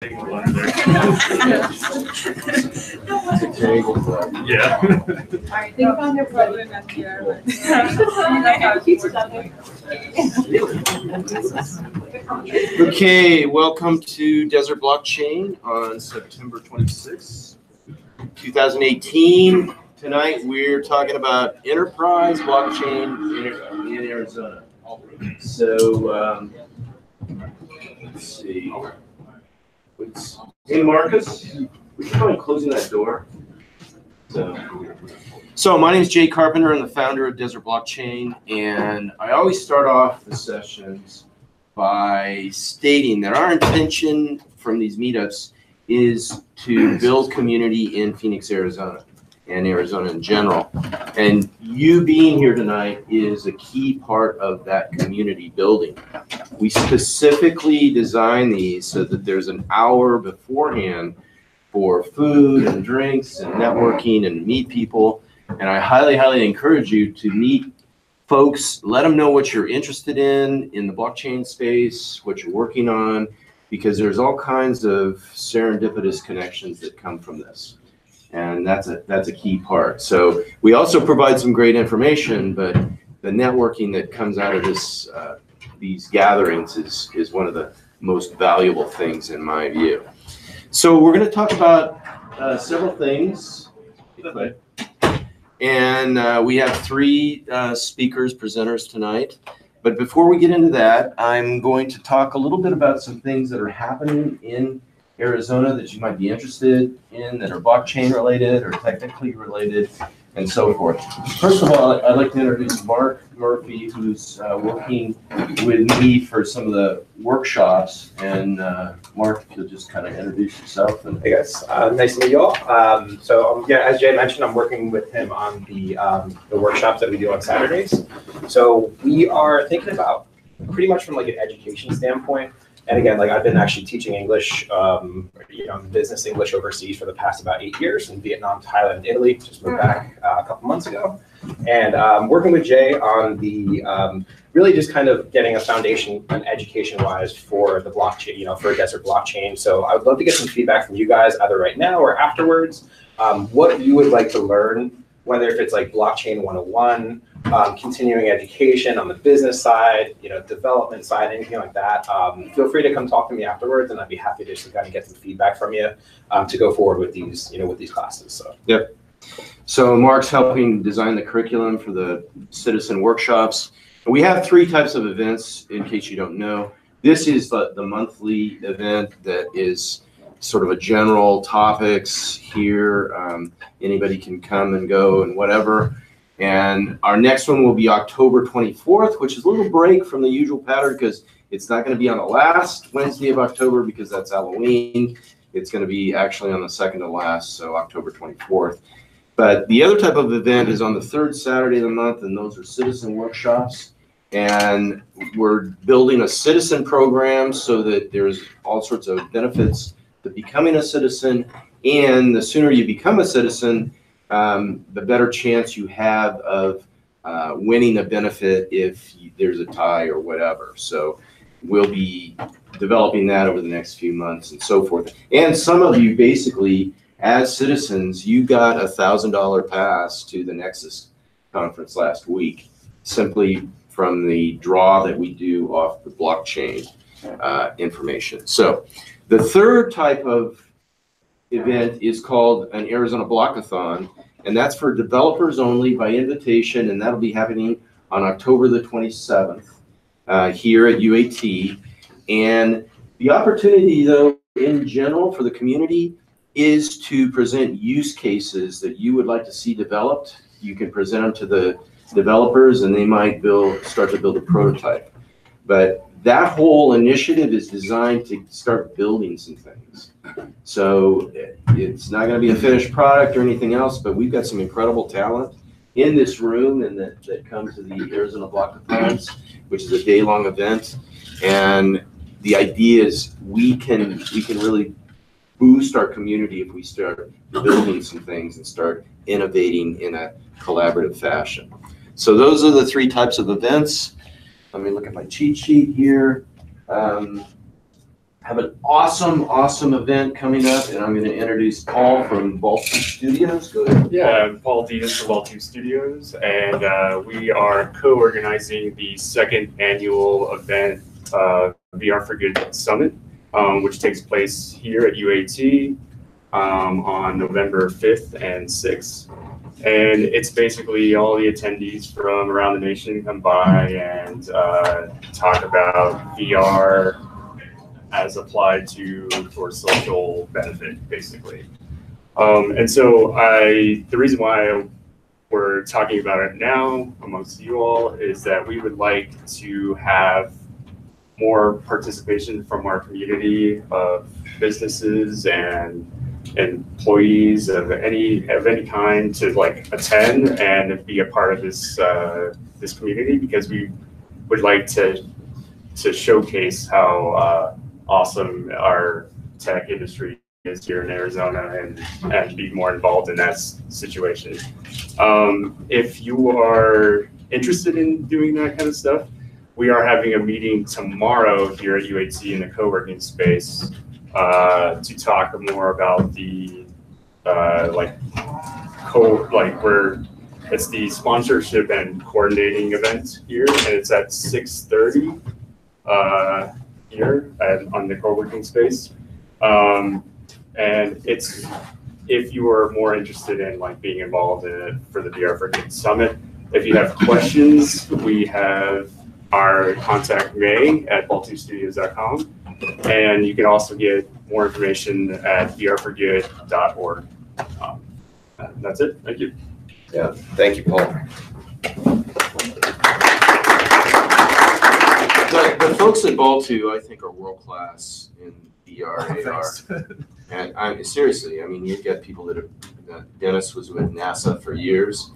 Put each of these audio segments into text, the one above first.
Yeah. Okay, welcome to Desert Blockchain on September 26th, 2018. Tonight we're talking about enterprise blockchain in Arizona. So let's see. Hey Marcus, would you mind closing that door? So my name is Jay Carpenter. I'm the founder of Desert Blockchain, and I always start off the sessions by stating that our intention from these meetups is to build community in Phoenix, Arizona, and Arizona in general. And you being here tonight is a key part of that community building. We specifically design these so that there's an hour beforehand for food and drinks and networking and meet people. And I highly, highly encourage you to meet folks, let them know what you're interested in the blockchain space, what you're working on, because there's all kinds of serendipitous connections that come from this. And that's a key part. So we also provide some great information, but the networking that comes out of this these gatherings is one of the most valuable things in my view. So we're going to talk about several things. And we have three presenters tonight. But before we get into that, I'm going to talk a little bit about some things that are happening in Arizona that you might be interested in, that are blockchain related or technically related, and so forth. First of all, I'd like to introduce Mark Murphy, who's working with me for some of the workshops. And Mark, if you'll just kind of introduce yourself. Hey guys, nice to meet you all. Yeah, as Jay mentioned, I'm working with him on the workshops that we do on Saturdays. So we are thinking about pretty much from like an education standpoint. And again, like I've been actually teaching English, business English overseas for the past about 8 years in Vietnam, Thailand, and Italy. Just moved back a couple months ago. And working with Jay on the really just kind of getting a foundation and education-wise for the blockchain, for Desert Blockchain. So I would love to get some feedback from you guys either right now or afterwards. What you would like to learn, whether if it's like blockchain 101, continuing education on the business side, development side, anything like that. Feel free to come talk to me afterwards, and I'd be happy to just kind of get some feedback from you to go forward with these, with these classes. So. Yep. So Mark's helping design the curriculum for the citizen workshops. We have three types of events, in case you don't know. This is the monthly event that is sort of a general topics here. Anybody can come and go and whatever. And our next one will be October 24th, which is a little break from the usual pattern because it's not going to be on the last Wednesday of October because that's Halloween. It's going to be actually on the second to last, so October 24th. But the other type of event is on the third Saturday of the month, and those are citizen workshops. And we're building a citizen program so that there's all sorts of benefits to becoming a citizen. And the sooner you become a citizen, the better chance you have of winning a benefit if there's a tie or whatever. So we'll be developing that over the next few months and so forth. And some of you basically, as citizens, you got a $1,000 pass to the Nexus conference last week, simply from the draw that we do off the blockchain information. So the third type of event is called an Arizona Blockathon, and that's for developers only by invitation, and that'll be happening on October the 27th here at UAT. And the opportunity, though, in general for the community is to present use cases that you would like to see developed. You can present them to the developers, and they might start to build a prototype. But that whole initiative is designed to start building some things. So it's not going to be a finished product or anything else, but we've got some incredible talent in this room and that come to the Arizona Blockathons, which is a day-long event. And the idea is we can really boost our community if we start building some things and start innovating in a collaborative fashion. So those are the three types of events. Let me look at my cheat sheet here. have an awesome event coming up, and I'm going to introduce Paul from Vault Studios. Go ahead. Yeah, I'm Paul Diaz from Vault Studios, and we are co-organizing the second annual event, VR for Good Summit, which takes place here at UAT on November 5th and 6th. And it's basically all the attendees from around the nation come by and talk about VR as applied to for social benefit, basically. And so the reason why we're talking about it now amongst you all is that we would like to have more participation from our community of businesses and employees of any kind to like attend and be a part of this this community, because we would like to showcase how awesome our tech industry is here in Arizona and be more involved in that situation. If you are interested in doing that kind of stuff, we are having a meeting tomorrow here at UAT in the co-working space to talk more about the it's the sponsorship and coordinating event here, and it's at 6:30 here on the co-working space. And it's, if you are more interested in like being involved in it for the VR for Good Summit, if you have questions, we have our contact May at vault2studios.com, and you can also get more information at vrforgood.org. That's it. Thank you. Yeah, thank you, Paul. The folks at Vault2, I think, are world class in VR, AR. And seriously, I mean, you get people that have, Dennis was with NASA for years,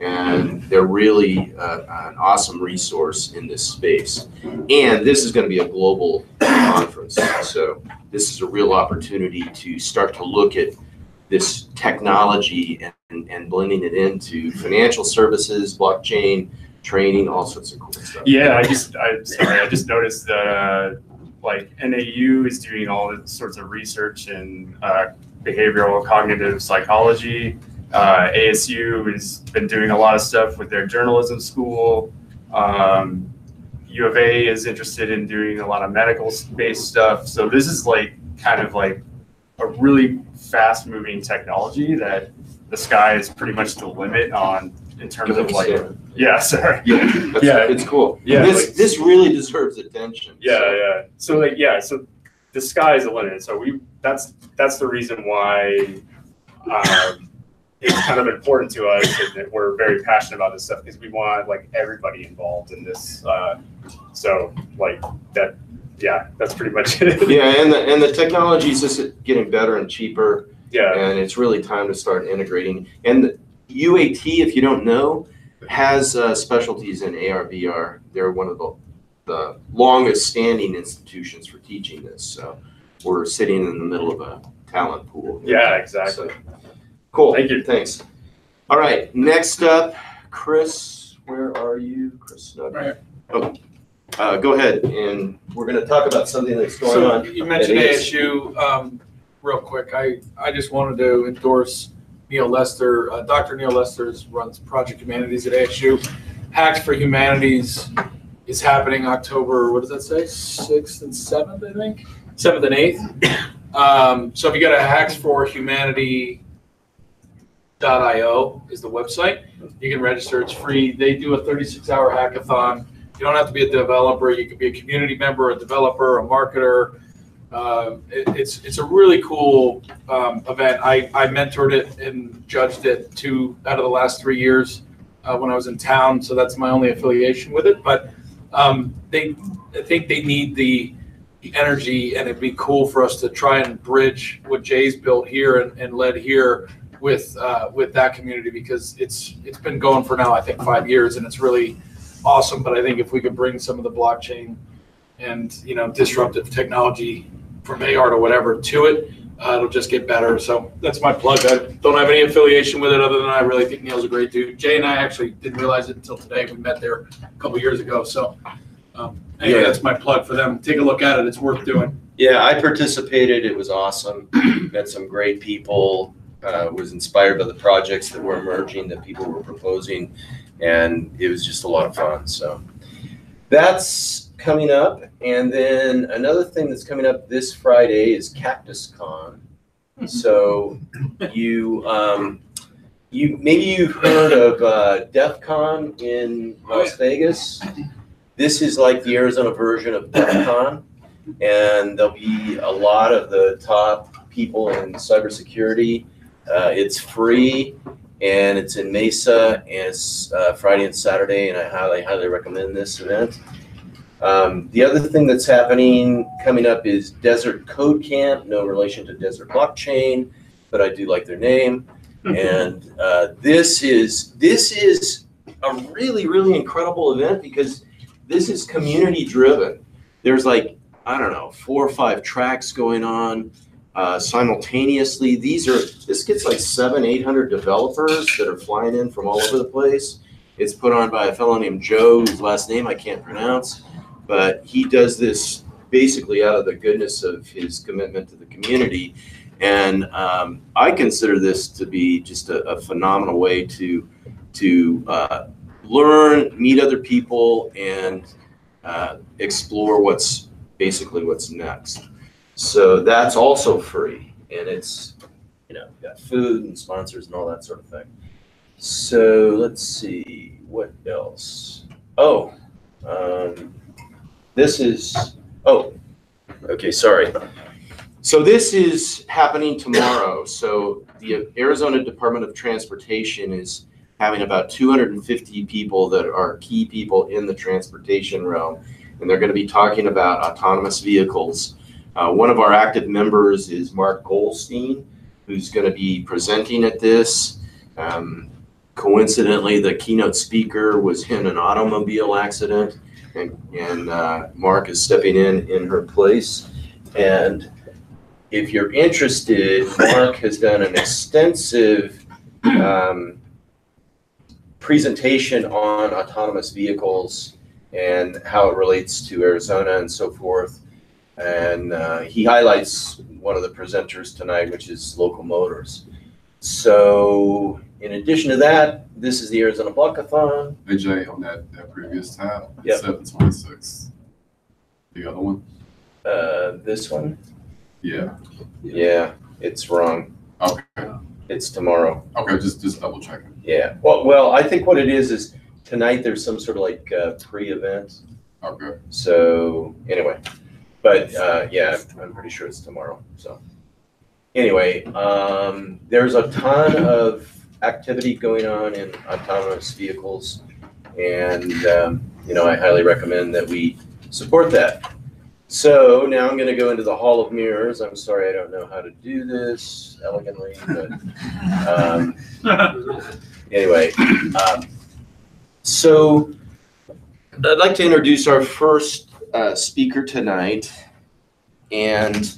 and they're really an awesome resource in this space. And this is going to be a global conference, so this is a real opportunity to start to look at this technology and blending it into financial services, blockchain, training, all sorts of cool stuff. Yeah, I just noticed that like NAU is doing all sorts of research in behavioral cognitive psychology. ASU has been doing a lot of stuff with their journalism school. U of A is interested in doing a lot of medical-based stuff. So this is like kind of like a really fast-moving technology that the sky is pretty much the limit on in terms of like. Yeah, sorry. Yeah, it's cool. Yeah, this really deserves attention. Yeah. So like, so the sky is the limit. So that's the reason why it's kind of important to us, and that we're very passionate about this stuff, because we want like everybody involved in this. So like that, yeah, that's pretty much it. Yeah, and the technology is just getting better and cheaper. Yeah, and it's really time to start integrating. And the UAT, if you don't know, has specialties in AR, VR. They're one of the longest standing institutions for teaching this. So we're sitting in the middle of a talent pool. Yeah, exactly. So, cool. Thank you. Thanks. All right. Next up, Chris. Where are you, Chris Snug? Right. Oh, go ahead, and we're going to talk about something that's going on. You mentioned ASU. Real quick, I just wanted to endorse Neil Lester. Dr. Neil Lester runs Project Humanities at ASU. Hacks for Humanities is happening October, what does that say? 6th and 7th, I think? 7th and 8th. So if you go to hacksforhumanity.io is the website. You can register. It's free. They do a 36-hour hackathon. You don't have to be a developer. You could be a community member, a developer, a marketer. It's a really cool event. I mentored it and judged it 2 out of the last 3 years when I was in town, so that's my only affiliation with it. But I think they need the energy, and it'd be cool for us to try and bridge what Jay's built here and led here with that community, because it's been going for now, I think, 5 years, and it's really awesome. But I think if we could bring some of the blockchain and disruptive technology from AR to whatever to it, it'll just get better. So that's my plug. I don't have any affiliation with it other than I really think Neil's a great dude. Jay and I actually didn't realize it until today. We met there a couple years ago. So anyway, that's my plug for them. Take a look at it. It's worth doing. Yeah, I participated. It was awesome. Met some great people. Was inspired by the projects that were emerging, that people were proposing, and it was just a lot of fun. So that's coming up. And then another thing that's coming up this Friday is Cactus Con. So maybe you've heard of DEF CON in Las Vegas. This is like the Arizona version of DEF CON, and there'll be a lot of the top people in cybersecurity. It's free, and it's in Mesa, and it's Friday and Saturday, and I highly recommend this event. The other thing that's coming up is Desert Code Camp, no relation to Desert Blockchain, but I do like their name. And this is a really incredible event because this is community driven. There's like, I don't know, 4 or 5 tracks going on simultaneously. This gets like 700-800 developers that are flying in from all over the place. It's put on by a fellow named Joe, whose last name I can't pronounce, but he does this basically out of the goodness of his commitment to the community. And I consider this to be just a phenomenal way to learn, meet other people, and explore what's next. So that's also free, and it's, got food and sponsors and all that sort of thing. So let's see, what else? Oh, okay, sorry. So this is happening tomorrow. So the Arizona Department of Transportation is having about 250 people that are key people in the transportation realm, and they're going to be talking about autonomous vehicles. One of our active members is Mark Goldstein, who's going to be presenting at this. Coincidentally, the keynote speaker was in an automobile accident, and Mark is stepping in her place. And if you're interested, Mark has done an extensive presentation on autonomous vehicles and how it relates to Arizona and so forth. And he highlights one of the presenters tonight, which is Local Motors. So in addition to that, this is the Arizona Blockathon. Hey Jay, on that previous tab, Yep. 726. The other one? This one? Yeah. Yeah, it's wrong. Okay. It's tomorrow. Okay, just double checking. Yeah. Well, I think what it is tonight there's some sort of like pre-event. Okay. So anyway, but yeah, I'm pretty sure it's tomorrow. So anyway, there's a ton of activity going on in autonomous vehicles, and I highly recommend that we support that. So now I'm going to go into the Hall of Mirrors. I'm sorry I don't know how to do this elegantly, but anyway. So I'd like to introduce our first speaker tonight. And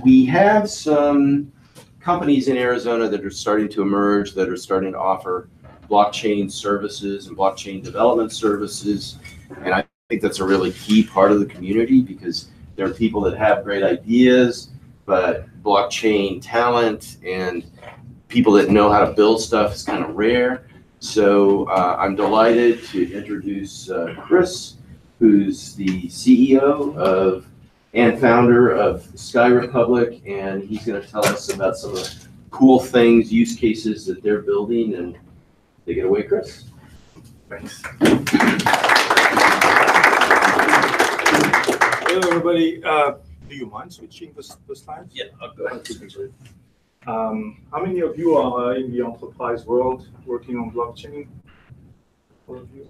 we have some companies in Arizona that are starting to emerge, that are starting to offer blockchain services and blockchain development services. And I think that's a really key part of the community, because there are people that have great ideas, but blockchain talent and people that know how to build stuff is kind of rare. So I'm delighted to introduce Chris, who's the CEO of and founder of Sky Republic, and he's going to tell us about some of the cool things, use cases that they're building. And take it away, Chris. Thanks. Hello, everybody. Do you mind switching the slides? Yeah, I'll go ahead. How many of you are in the enterprise world working on blockchain? All of you?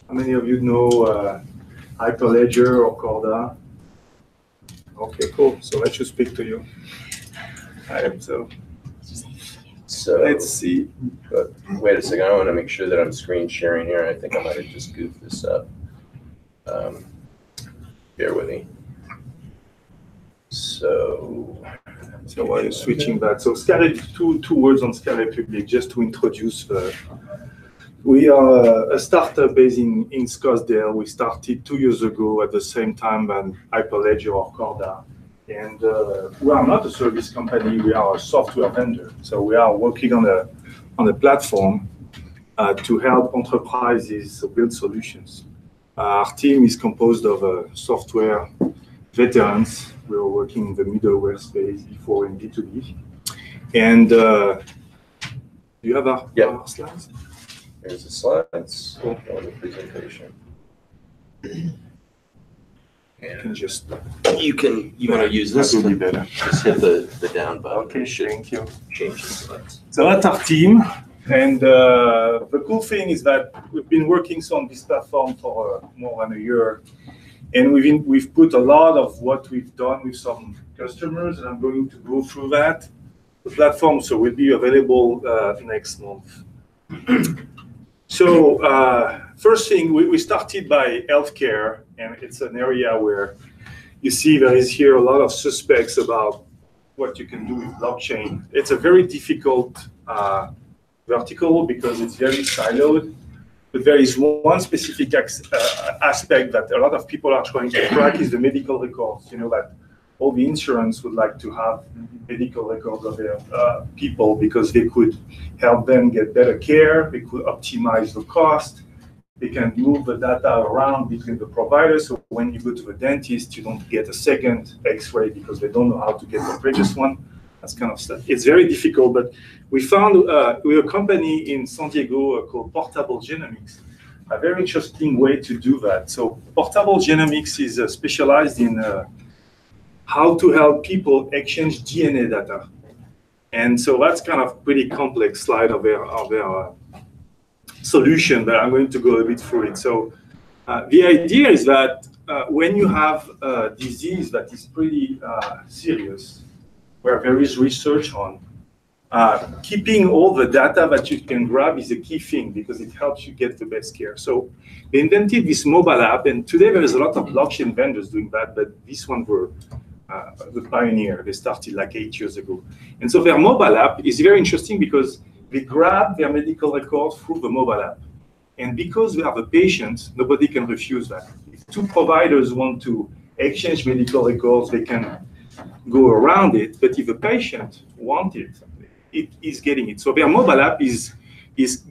How many of you know Hyperledger or Corda? Okay, cool. So let's just speak to you. I hope so. So Let's see. but wait a second, I want to make sure that I'm screen sharing here. I think I might have just goofed this up. Bear with me. So while you're switching that, so two words on Sky Republic, just to introduce We are a startup based in Scottsdale. We started 2 years ago at the same time than Hyperledger or Corda. And we are not a service company, we are a software vendor. So we are working on a platform to help enterprises build solutions. Our team is composed of software veterans. We were working in the middleware space before in B2B. And do you have our slides? Here's the slides for the presentation. Can just You want to use this? That will be better. Just hit the down button. Okay, It should thank you. change the slides. So that's our team. And the cool thing is that we've been working on this platform for more than a year. And we've put a lot of what we've done with some customers, and I'm going to go through that. The platform so will be available next month. So first thing, we started by healthcare, and it's an area where you see there is here a lot of suspects about what you can do with blockchain. It's a very difficult vertical because it's very siloed. But there is one specific aspect that a lot of people are trying to crack is the medical records. You know that all the insurance would like to have medical records of their people because they could help them get better care. They could optimize the cost. They can move the data around between the providers. So when you go to the dentist, you don't get a second X-ray because they don't know how to get the previous one. That's kind of stuff. It's very difficult, but we found with a company in San Diego called Portable Genomics, a very interesting way to do that. So Portable Genomics is specialized in how to help people exchange DNA data. And so that's kind of pretty complex slide of their solution, but I'm going to go a bit through it. So the idea is that when you have a disease that is pretty serious, where there is research on, keeping all the data that you can grab is a key thing because it helps you get the best care. So they invented this mobile app, and today there is a lot of blockchain vendors doing that, but this one were the pioneer. They started like 8 years ago. And so their mobile app is very interesting because they grab their medical records through the mobile app. And because we have a patient, nobody can refuse that. If two providers want to exchange medical records, they can go around it, but if a patient wants it, it is getting it. So their mobile app is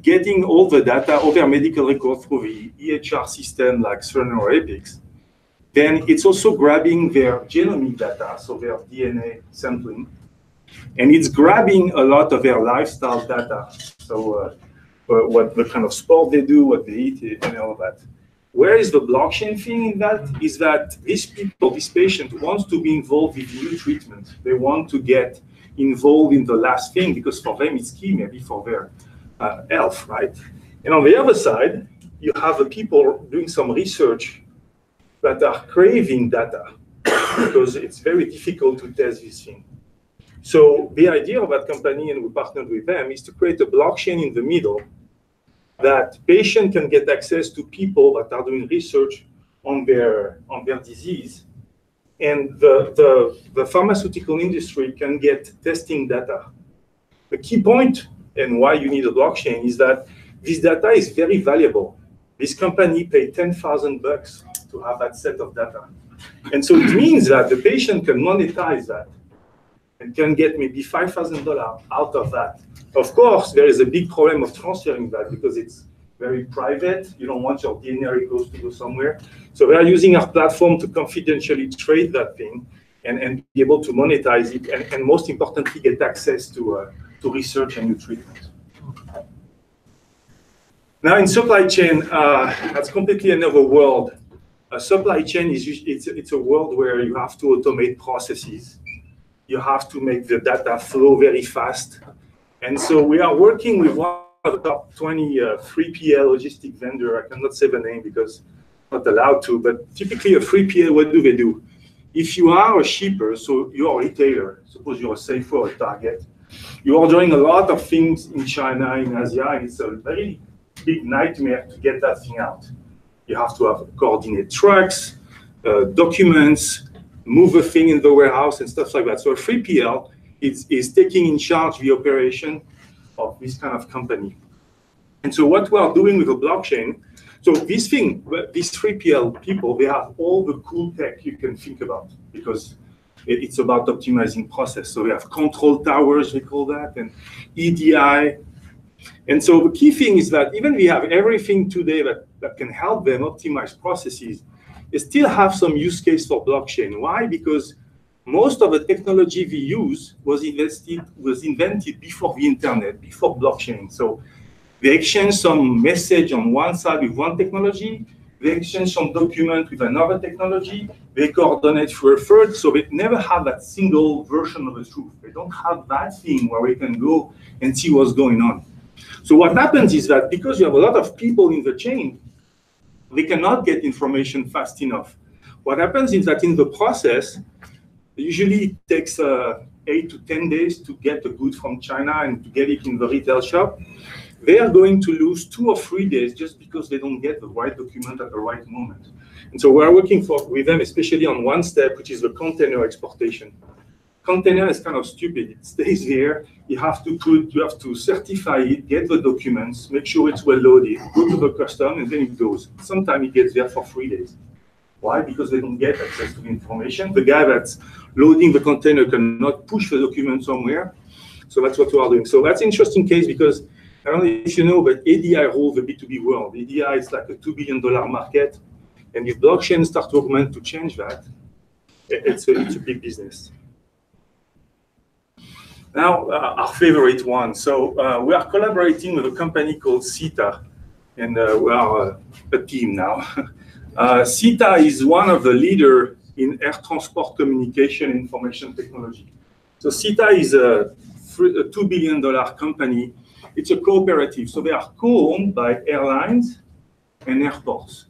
getting all the data, all their medical records through the EHR system like Cerner or Epix. Then it's also grabbing their genomic data, so their DNA sampling, and it's grabbing a lot of their lifestyle data. So what the kind of sport they do, what they eat, and all of that. Where is the blockchain thing in that? Is that these people, this patient wants to be involved with new treatment. They want to get involved in the last thing because for them it's key, maybe for their health, right? And on the other side, you have the people doing some research that are craving data because it's very difficult to test this thing. So the idea of that company, and we partnered with them, is to create a blockchain in the middle that patient can get access to people that are doing research on their disease, and the pharmaceutical industry can get testing data. The key point and why you need a blockchain is that this data is very valuable. This company paid $10,000 to have that set of data. And so it means that the patient can monetize that and can get maybe $5,000 out of that. Of course, there is a big problem of transferring that because it's very private. You don't want your DNA records to go somewhere. So we are using our platform to confidentially trade that thing and be able to monetize it and most importantly, get access to research and new treatment. Now in supply chain, that's completely another world. A supply chain it's a world where you have to automate processes. You have to make the data flow very fast. And so we are working with one of the top 20 3PL logistic vendor. I cannot say the name because I'm not allowed to, but typically a 3PL, what do they do? If you are a shipper, so you're a retailer, suppose you're a Sephora or a Target, you are doing a lot of things in China, in Asia, and it's a very big nightmare to get that thing out. You have to have coordinate trucks, documents, move a thing in the warehouse and stuff like that. So a 3PL is taking in charge the operation of this kind of company. And so what we are doing with the blockchain, so this thing, these 3PL people, they have all the cool tech you can think about, because it's about optimizing process. So we have control towers, we call that, and EDI. And so the key thing is that even we have everything today that can help them optimize processes, they still have some use case for blockchain. Why? Because most of the technology we use was invented before the internet, before blockchain. So they exchange some message on one side with one technology, they exchange some document with another technology, they coordinate through a third, so they never have that single version of the truth. They don't have that thing where we can go and see what's going on. So what happens is that because you have a lot of people in the chain, they cannot get information fast enough. What happens is that in the process, usually it takes 8 to 10 days to get the good from China and to get it in the retail shop. They are going to lose 2 or 3 days just because they don't get the right document at the right moment. And so we're working with them, especially on one step, which is the container exportation. Container is kind of stupid. It stays there. You have to certify it, get the documents, make sure it's well loaded, go to the custom, and then it goes. Sometimes it gets there for 3 days. Why? Because they don't get access to the information. The guy that's loading the container cannot push the document somewhere. So that's what we are doing. So that's an interesting case because I don't know if you know, but ADI rules the B2B world. ADI is like a $2 billion market. And if blockchain starts to augment to change that, it's a big business. Now, our favorite one. So we are collaborating with a company called Sita, and we are a team now. Sita is one of the leaders in air transport communication information technology. So Sita is a $2 billion company. It's a cooperative. So they are co-owned by airlines and airports.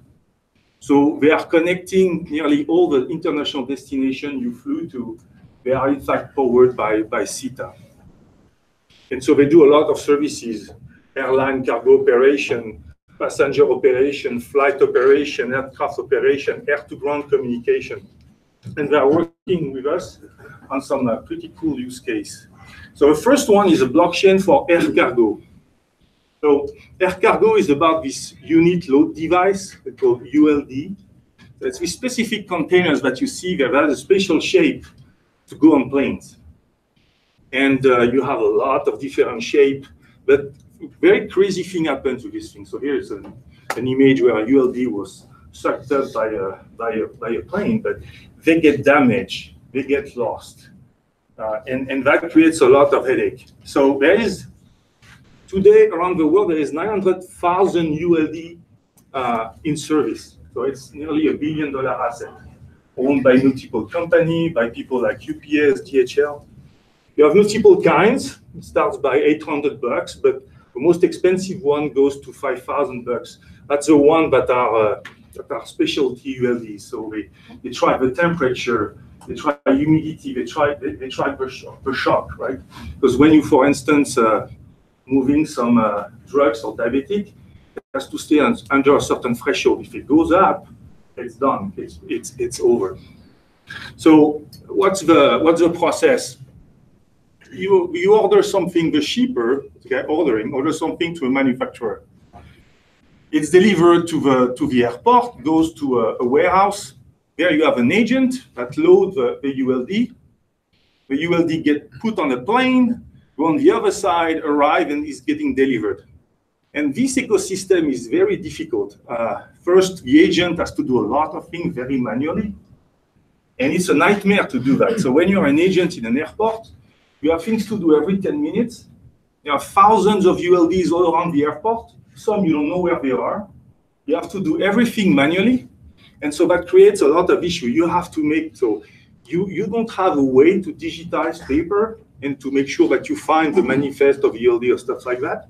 So they are connecting nearly all the international destinations you flew to. They are in fact powered by Sita. And so they do a lot of services, airline cargo operation, passenger operation, flight operation, aircraft operation, air-to-ground communication. And they are working with us on some pretty cool use case. So the first one is a blockchain for air cargo. So air cargo is about this unit load device called ULD. So it's these specific containers that you see that have a special shape to go on planes. And you have a lot of different shape, but very crazy thing happens with this thing. So here's an image where a ULD was sucked up by a plane, but they get damaged, they get lost. And that creates a lot of headache. So there is, today around the world, there is 900,000 ULD in service. So it's nearly $1 billion asset, owned by multiple companies, by people like UPS, DHL. You have multiple kinds. It starts by $800, but the most expensive one goes to $5,000. That's the one that are specialty ULDs. So they try the temperature, they try humidity, they try the shock, right? Because when you, for instance, moving some drugs or diabetic, it has to stay under a certain threshold. If it goes up, it's done. It's over. So what's the process? You order something, the shipper, okay, order something to a manufacturer. It's delivered to the airport, goes to a warehouse. There you have an agent that loads the ULD. The ULD get put on a plane, go on the other side, arrive, and is getting delivered. And this ecosystem is very difficult. First, the agent has to do a lot of things very manually. And it's a nightmare to do that. So when you're an agent in an airport, you have things to do every 10 minutes. There are thousands of ULDs all around the airport. Some you don't know where they are. You have to do everything manually. And so that creates a lot of issue. You have to make, so you don't have a way to digitize paper and to make sure that you find the manifest of ULD or stuff like that.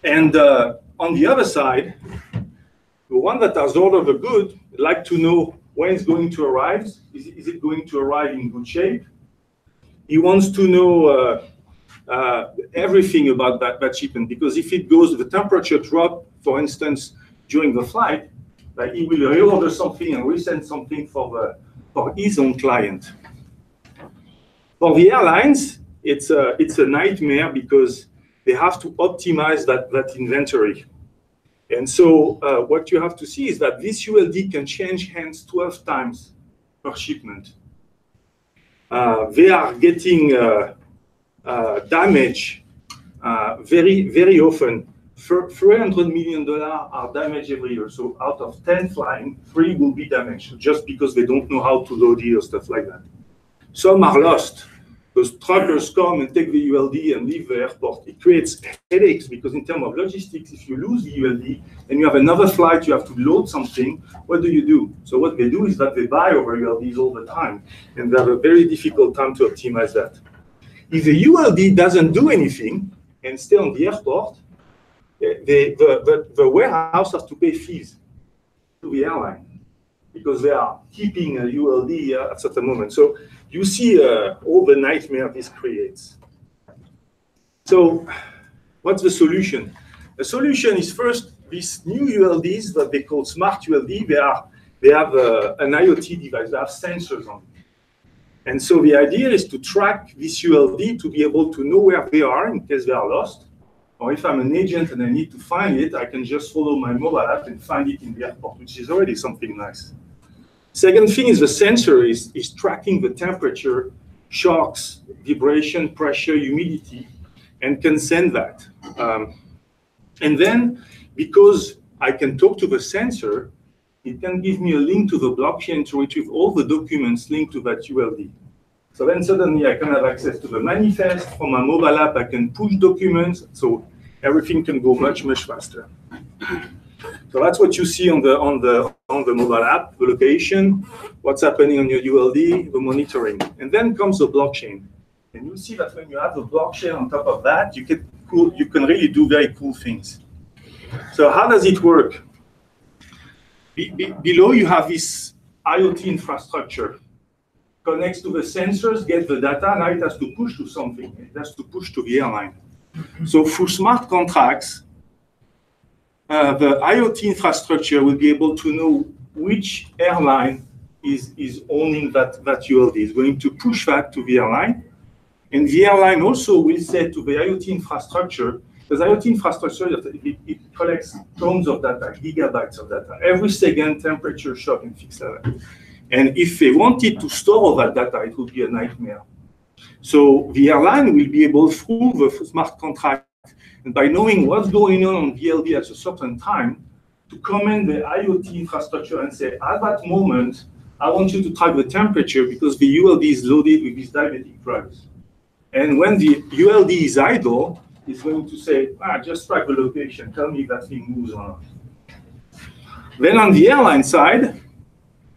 And on the other side, the one that has ordered the good like to know when it's going to arrive. Is it going to arrive in good shape? He wants to know everything about that shipment, because if it goes, the temperature drop, for instance, during the flight, like he will reorder something and resend something for his own client. For the airlines, it's a nightmare because they have to optimize that inventory. And so what you have to see is that this ULD can change hands 12 times per shipment. They are getting damage very, very often. $300 million are damaged every year. So out of 10 flying, 3 will be damaged just because they don't know how to load it or stuff like that. Some are lost. Those truckers come and take the ULD and leave the airport. It creates headaches because in terms of logistics, if you lose the ULD and you have another flight, you have to load something, what do? So what they do is that they buy over ULDs all the time, and they have a very difficult time to optimize that. If the ULD doesn't do anything and stay on the airport, the warehouse has to pay fees to the airline because they are keeping a ULD at a certain moment. So you see all the nightmare this creates. So what's the solution? The solution is first these new ULDs that they call smart ULD. They have an IoT device. They have sensors on it. And so the idea is to track this ULD to be able to know where they are in case they are lost. Or if I'm an agent and I need to find it, I can just follow my mobile app and find it in the airport, which is already something nice. Second thing is the sensor is tracking the temperature, shocks, vibration, pressure, humidity, and can send that. And then, because I can talk to the sensor, it can give me a link to the blockchain to retrieve all the documents linked to that ULD. So then suddenly I can have access to the manifest. From my mobile app, I can push documents, so everything can go much, much faster. So that's what you see on the mobile app, the location, what's happening on your ULD, the monitoring. And then comes the blockchain. And you see that when you have the blockchain on top of that, you can really do very cool things. So how does it work? Below you have this IoT infrastructure. Connects to the sensors, gets the data, now it has to push to something. It has to push to the airline. So through smart contracts, the IoT infrastructure will be able to know which airline is owning that ULD. It's going to push that to the airline. And the airline also will say to the IoT infrastructure, because IoT infrastructure, it collects tons of data, gigabytes of data, every second, temperature, shock, and fixed level. And if they wanted to store all that data, it would be a nightmare. So the airline will be able, through the smart contract, and by knowing what's going on VLD at a certain time, to command the IoT infrastructure and say, at that moment, I want you to track the temperature because the ULD is loaded with these diabetic drugs. And when the ULD is idle, it's going to say, just track the location, tell me if that thing moves or not. Then on the airline side,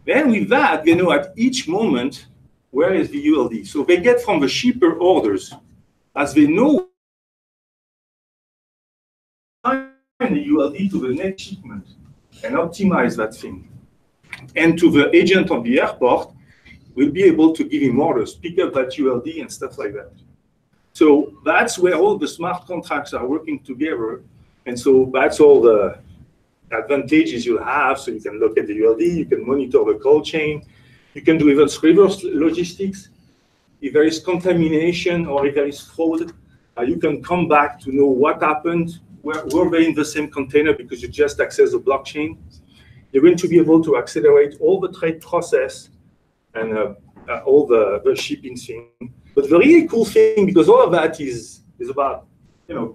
then with that, they know at each moment, where is the ULD? So they get from the shipper orders, as they know the ULD to the next shipment and optimize that thing. And to the agent of the airport, we'll be able to give him orders, pick up that ULD and stuff like that. So that's where all the smart contracts are working together. And so that's all the advantages you'll have. So you can look at the ULD, you can monitor the cold chain, you can do even reverse logistics. If there is contamination or if there is fraud, you can come back to know what happened, were they in the same container because you just access the blockchain. You're going to be able to accelerate all the trade process and all the shipping thing. But the really cool thing, because all of that is about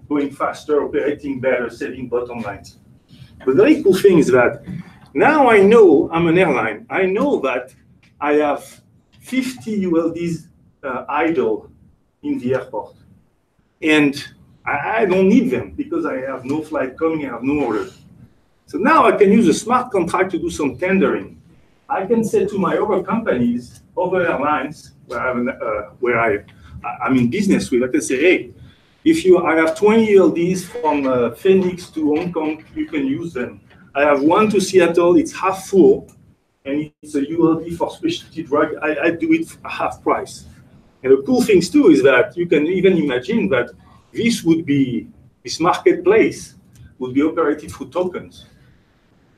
going faster, operating better, saving bottom lines. But the very cool thing is that now I know I'm an airline. I know that I have 50 ULDs idle in the airport. And I don't need them because I have no flight coming, I have no orders. So now I can use a smart contract to do some tendering. I can say to my other companies, other airlines, where I'm in business with, I can say, hey, I have 20 ULDs from Phoenix to Hong Kong, you can use them. I have one to Seattle, it's half full, and it's a ULD for specialty drug. I do it for half price. And the cool things too is that you can even imagine that this marketplace would be operated through tokens.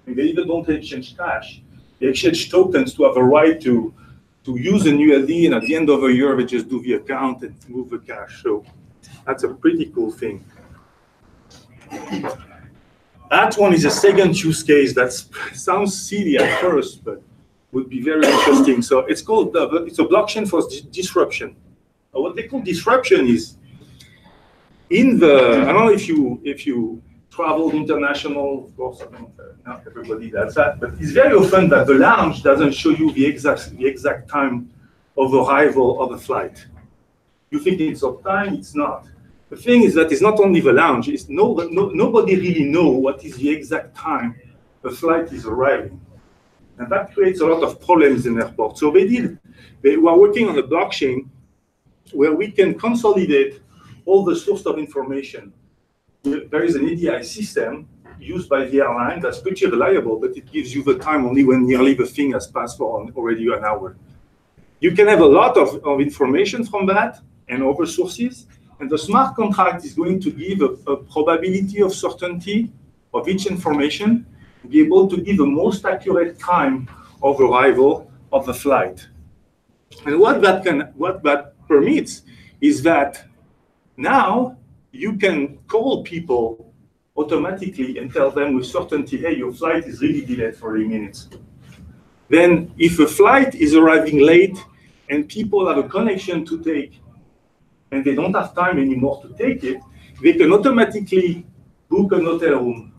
And they even don't exchange cash. They exchange tokens to have a right to use an ULD, and at the end of a year, they just do the account and move the cash. So that's a pretty cool thing. That one is a second use case that sounds silly at first, but would be very interesting. So it's called, it's a blockchain for disruption. What they call disruption is in the, I don't know if you travel international, of course, I mean, not everybody does that, but it's very often that the lounge doesn't show you the exact time of arrival of a flight. You think it's on time, it's not. The thing is that it's not only the lounge, it's nobody really knows what is the exact time the flight is arriving. And that creates a lot of problems in airports. So they were working on a blockchain where we can consolidate all the source of information. There is an EDI system used by the airline that's pretty reliable, but it gives you the time only when nearly the thing has passed for already an hour. You can have a lot of information from that and other sources, and the smart contract is going to give a probability of certainty of each information, to be able to give the most accurate time of arrival of the flight. And what that permits is that now you can call people automatically and tell them with certainty, hey, your flight is really delayed for 30 minutes. Then if a flight is arriving late and people have a connection to take and they don't have time anymore to take it, they can automatically book an hotel room,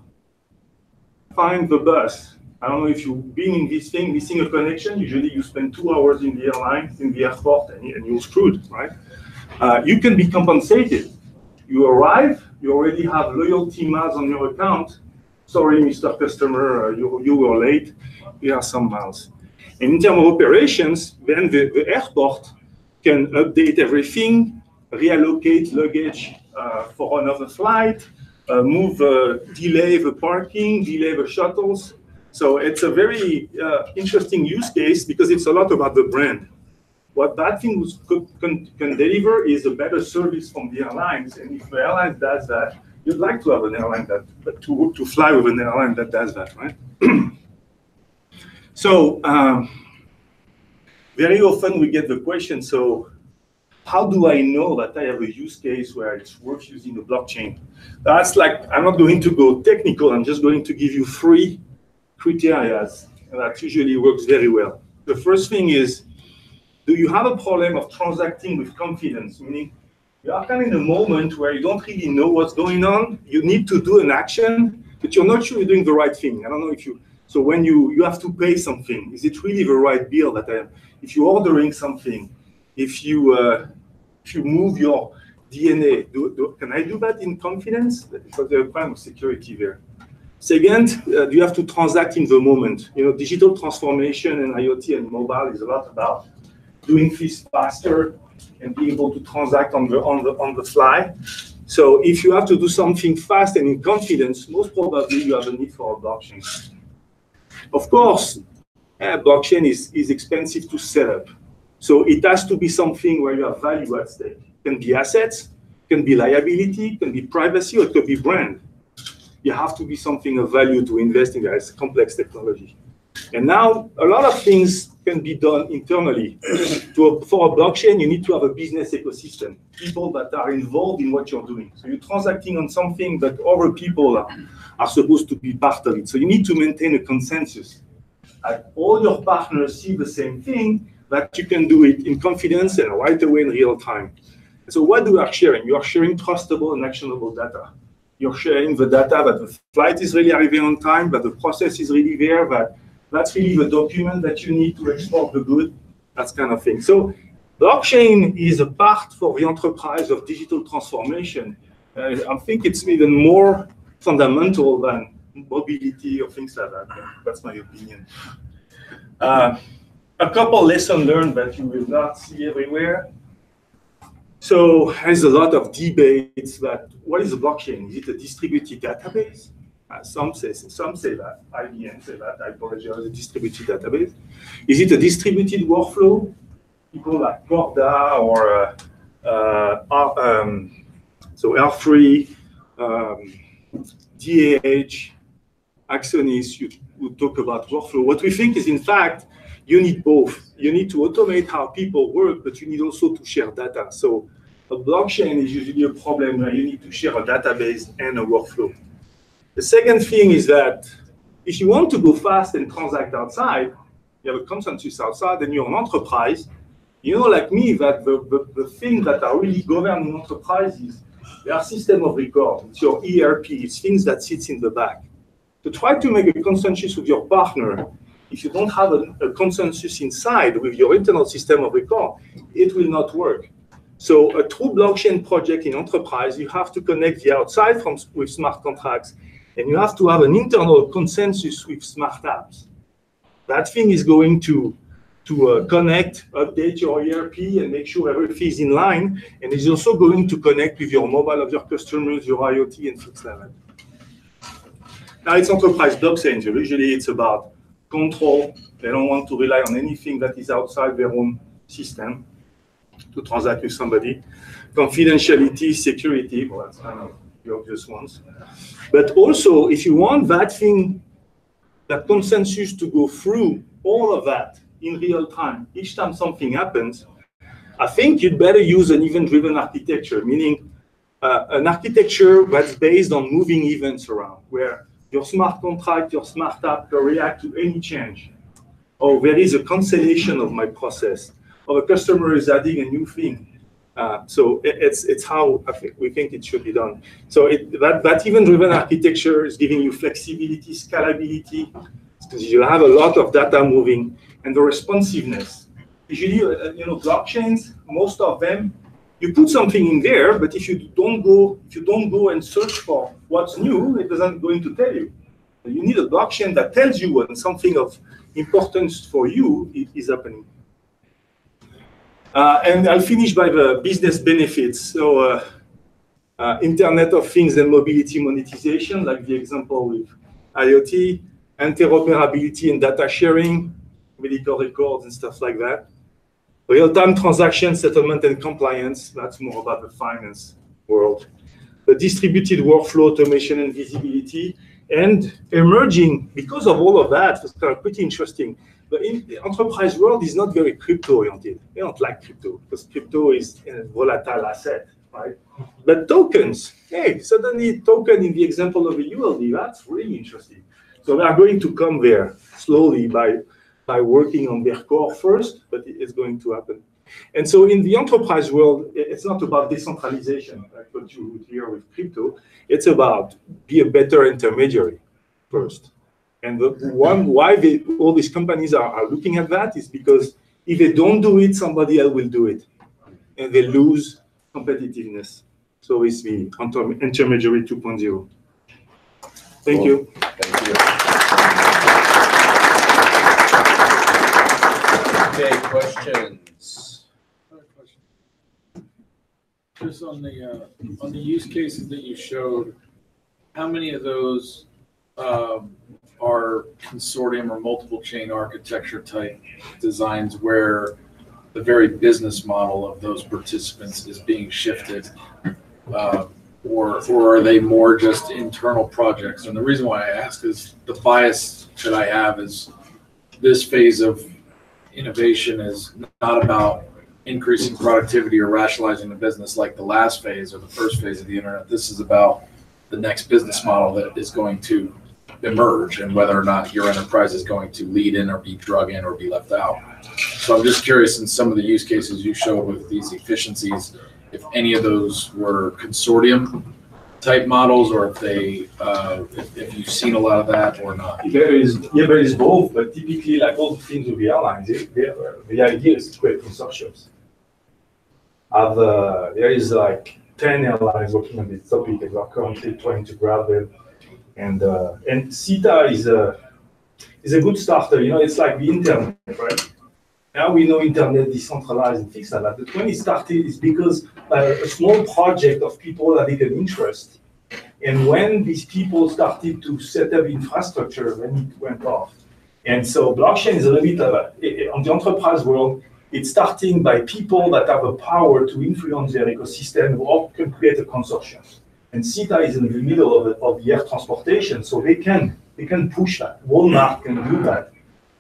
find the bus. I don't know if you've been in this thing, missing a connection. Usually you spend 2 hours in the airline, in the airport, and you're screwed, right? You can be compensated. You arrive, you already have loyalty miles on your account. Sorry, Mr. Customer, you were late. Here are some miles. And in terms of operations, then the airport can update everything, reallocate luggage for another flight, delay the parking, delay the shuttles. So it's a very interesting use case because it's a lot about the brand. What that thing can deliver is a better service from the airlines. And if the airline does that, you'd like to have an airline to fly with an airline that does that, right? So very often we get the question, so how do I know that I have a use case where it's worth using the blockchain? That's like, I'm not going to go technical, I'm just going to give you 3 criteria that usually works very well. The first thing is, do you have a problem of transacting with confidence? Meaning, you are kind of in a moment where you don't really know what's going on, you need to do an action, but you're not sure you're doing the right thing. I don't know if you, so when you have to pay something, is it really the right bill that I am? If you're ordering something, if you move your DNA, can I do that in confidence? Because there's a kind of security there. Second, you have to transact in the moment. You know, digital transformation and IoT and mobile is a lot about doing things faster and being able to transact on the fly. So if you have to do something fast and in confidence, most probably you have a need for a blockchain. Of course, blockchain is expensive to set up. So it has to be something where you have value at stake. It can be assets, can be liability, can be privacy, or it could be brand. You have to be something of value to invest in. It's complex technology. And now a lot of things can be done internally. For a blockchain, you need to have a business ecosystem, people that are involved in what you're doing. So you're transacting on something that other people are supposed to be part of it. So you need to maintain a consensus. All your partners see the same thing, that you can do it in confidence and right away in real time. So what you are sharing? You are sharing trustable and actionable data. You're sharing the data that the flight is really arriving on time, that the process is really there, that's really the document that you need to export the good, that kind of thing. So blockchain is a part for the enterprise of digital transformation. I think it's even more fundamental than mobility or things like that. That's my opinion. A couple lessons learned that you will not see everywhere. So there's a lot of debates that what is a blockchain? Is it a distributed database? Some say that. IBM say that. I apologize. A distributed database. Is it a distributed workflow? People like Corda or so R3, DAH, Axonis. You talk about workflow. What we think is, in fact, you need both. You need to automate how people work, but you need also to share data. So A blockchain is usually a problem where you need to share a database and a workflow. The second thing is that if you want to go fast and transact outside, you have a consensus outside, and you're an enterprise, you know, like me, that the things that are really governing enterprises, they are system of record. It's your ERP, it's things that sits in the back. To try to make a consensus with your partner, if you don't have a consensus inside with your internal system of record, it will not work. So a true blockchain project in enterprise, you have to connect the outside with smart contracts, and you have to have an internal consensus with smart apps. That thing is going to connect, update your ERP, and make sure everything is in line, and is also going to connect with your mobile of your customers, your IoT, and fixed level. Now it's enterprise blockchain, so usually it's about control. They don't want to rely on anything that is outside their own system to transact with somebody. Confidentiality, security, well, that's kind of the obvious ones. But also, if you want that thing, that consensus to go through all of that in real time, each time something happens, I think you'd better use an event-driven architecture, meaning an architecture that's based on moving events around, where your smart contract, your smart app can react to any change. Or there is a cancellation of my process, or a customer is adding a new thing. So it's how we think it should be done. So that event-driven architecture is giving you flexibility, scalability, because you have a lot of data moving, and the responsiveness. Usually, blockchains, most of them, you put something in there, but if you don't go and search for what's new, it doesn't going to tell you. You need a blockchain that tells you when something of importance for you is happening. And I'll finish by the business benefits. So Internet of Things and mobility monetization, like the example with IoT, interoperability and data sharing, medical records and stuff like that. Real-time transaction settlement and compliance, that's more about the finance world. The distributed workflow automation and visibility, and emerging, because of all of that, it's kind of pretty interesting. The enterprise world is not very crypto-oriented. They don't like crypto, because crypto is a volatile asset, right? But tokens, hey, suddenly token in the example of a ULD, that's really interesting. So we are going to come there slowly by working on their core first, but it's going to happen. And so in the enterprise world, it's not about decentralization, like what you would hear with crypto. It's about be a better intermediary first. And why all these companies are looking at that is because if they don't do it, somebody else will do it. And they lose competitiveness. So it's the intermediary 2.0. Thank you. Thank you. Okay, questions? Just on the use cases that you showed, how many of those are consortium or multiple chain architecture type designs where the very business model of those participants is being shifted, or are they more just internal projects? And the reason why I ask is the bias that I have is this phase of innovation is not about increasing productivity or rationalizing the business like the last phase or the first phase of the internet. This is about the next business model that is going to emerge and whether or not your enterprise is going to lead in or be drug in or be left out. So I'm just curious, in some of the use cases you showed with these efficiencies, if any of those were consortium type models, or if they, if you've seen a lot of that or not. There is both, but typically, like all the things with the airlines, the idea is to create consortiums. There is like 10 airlines working on this topic, and we're currently trying to grab them. And Sita is a good starter. It's like the internet, right? Now we know internet decentralized and things like that. But when it started, it's because a small project of people having an interest. And when these people started to set up infrastructure, then it went off. And so blockchain is a little bit on the enterprise world, it's starting by people that have the power to influence their ecosystem or can create a consortium. And Sita is in the middle of the air transportation, so they can push that. Walmart can do that.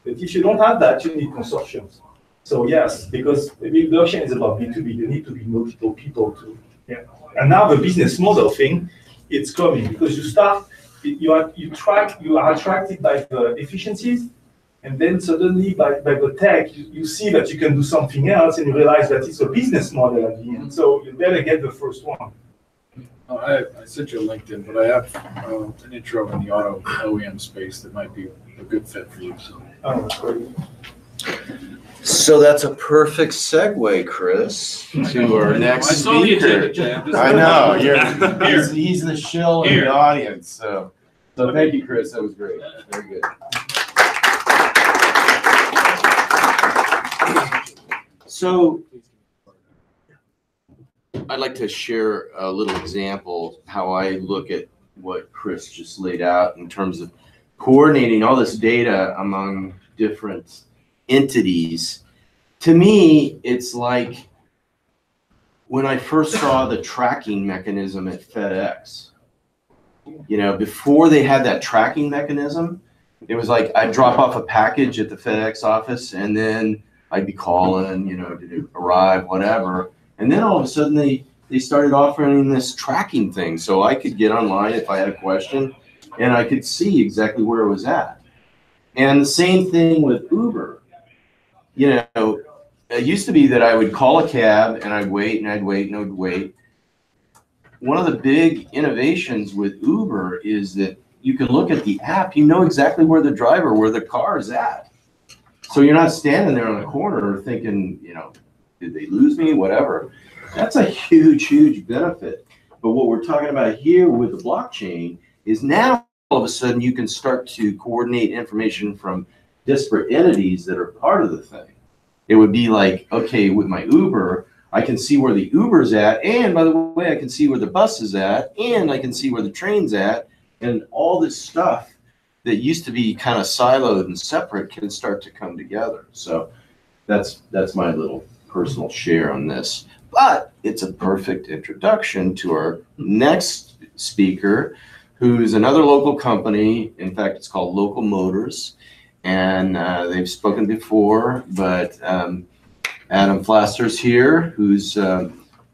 But if you don't have that, you need consortiums. So yes, because the blockchain is about B2B, you need to be multiple people too. Yeah. And now the business model thing, it's coming because you are attracted by the efficiencies, and then suddenly by the tech, you see that you can do something else, and you realize that it's a business model at the end. So you better get the first one. I sent you a LinkedIn, but I have an intro in the auto OEM space that might be a good fit for you. So. Oh, that's great. So that's a perfect segue, Chris, to our next I saw the speaker. agenda, Jay. I'm just- I know, Here. he's the shill in the audience, so thank you, Chris, that was great, very good. So I'd like to share a little example how I look at what Chris just laid out in terms of coordinating all this data among different entities. To me, it's like when I first saw the tracking mechanism at FedEx. You know, before they had that tracking mechanism, it was like I'd drop off a package at the FedEx office and then I'd be calling, you know, did it arrive, whatever. And then all of a sudden they started offering this tracking thing. So I could get online if I had a question and I could see exactly where it was at. And the same thing with Uber. You know, it used to be that I would call a cab and I'd wait and I'd wait and I'd wait. One of the big innovations with Uber is that you can look at the app, you know exactly where the car is at. So you're not standing there on the corner thinking, you know, did they lose me, whatever. That's a huge, huge benefit. But what we're talking about here with the blockchain is now all of a sudden you can start to coordinate information from disparate entities that are part of the thing. It would be like, okay, with my Uber, I can see where the Uber's at, and by the way, I can see where the bus is at, and I can see where the train's at, and all this stuff that used to be kind of siloed and separate can start to come together. So that's my little personal share on this. But it's a perfect introduction to our next speaker, who's another local company. In fact, it's called Local Motors. And they've spoken before, but Adam Flaster's here, who's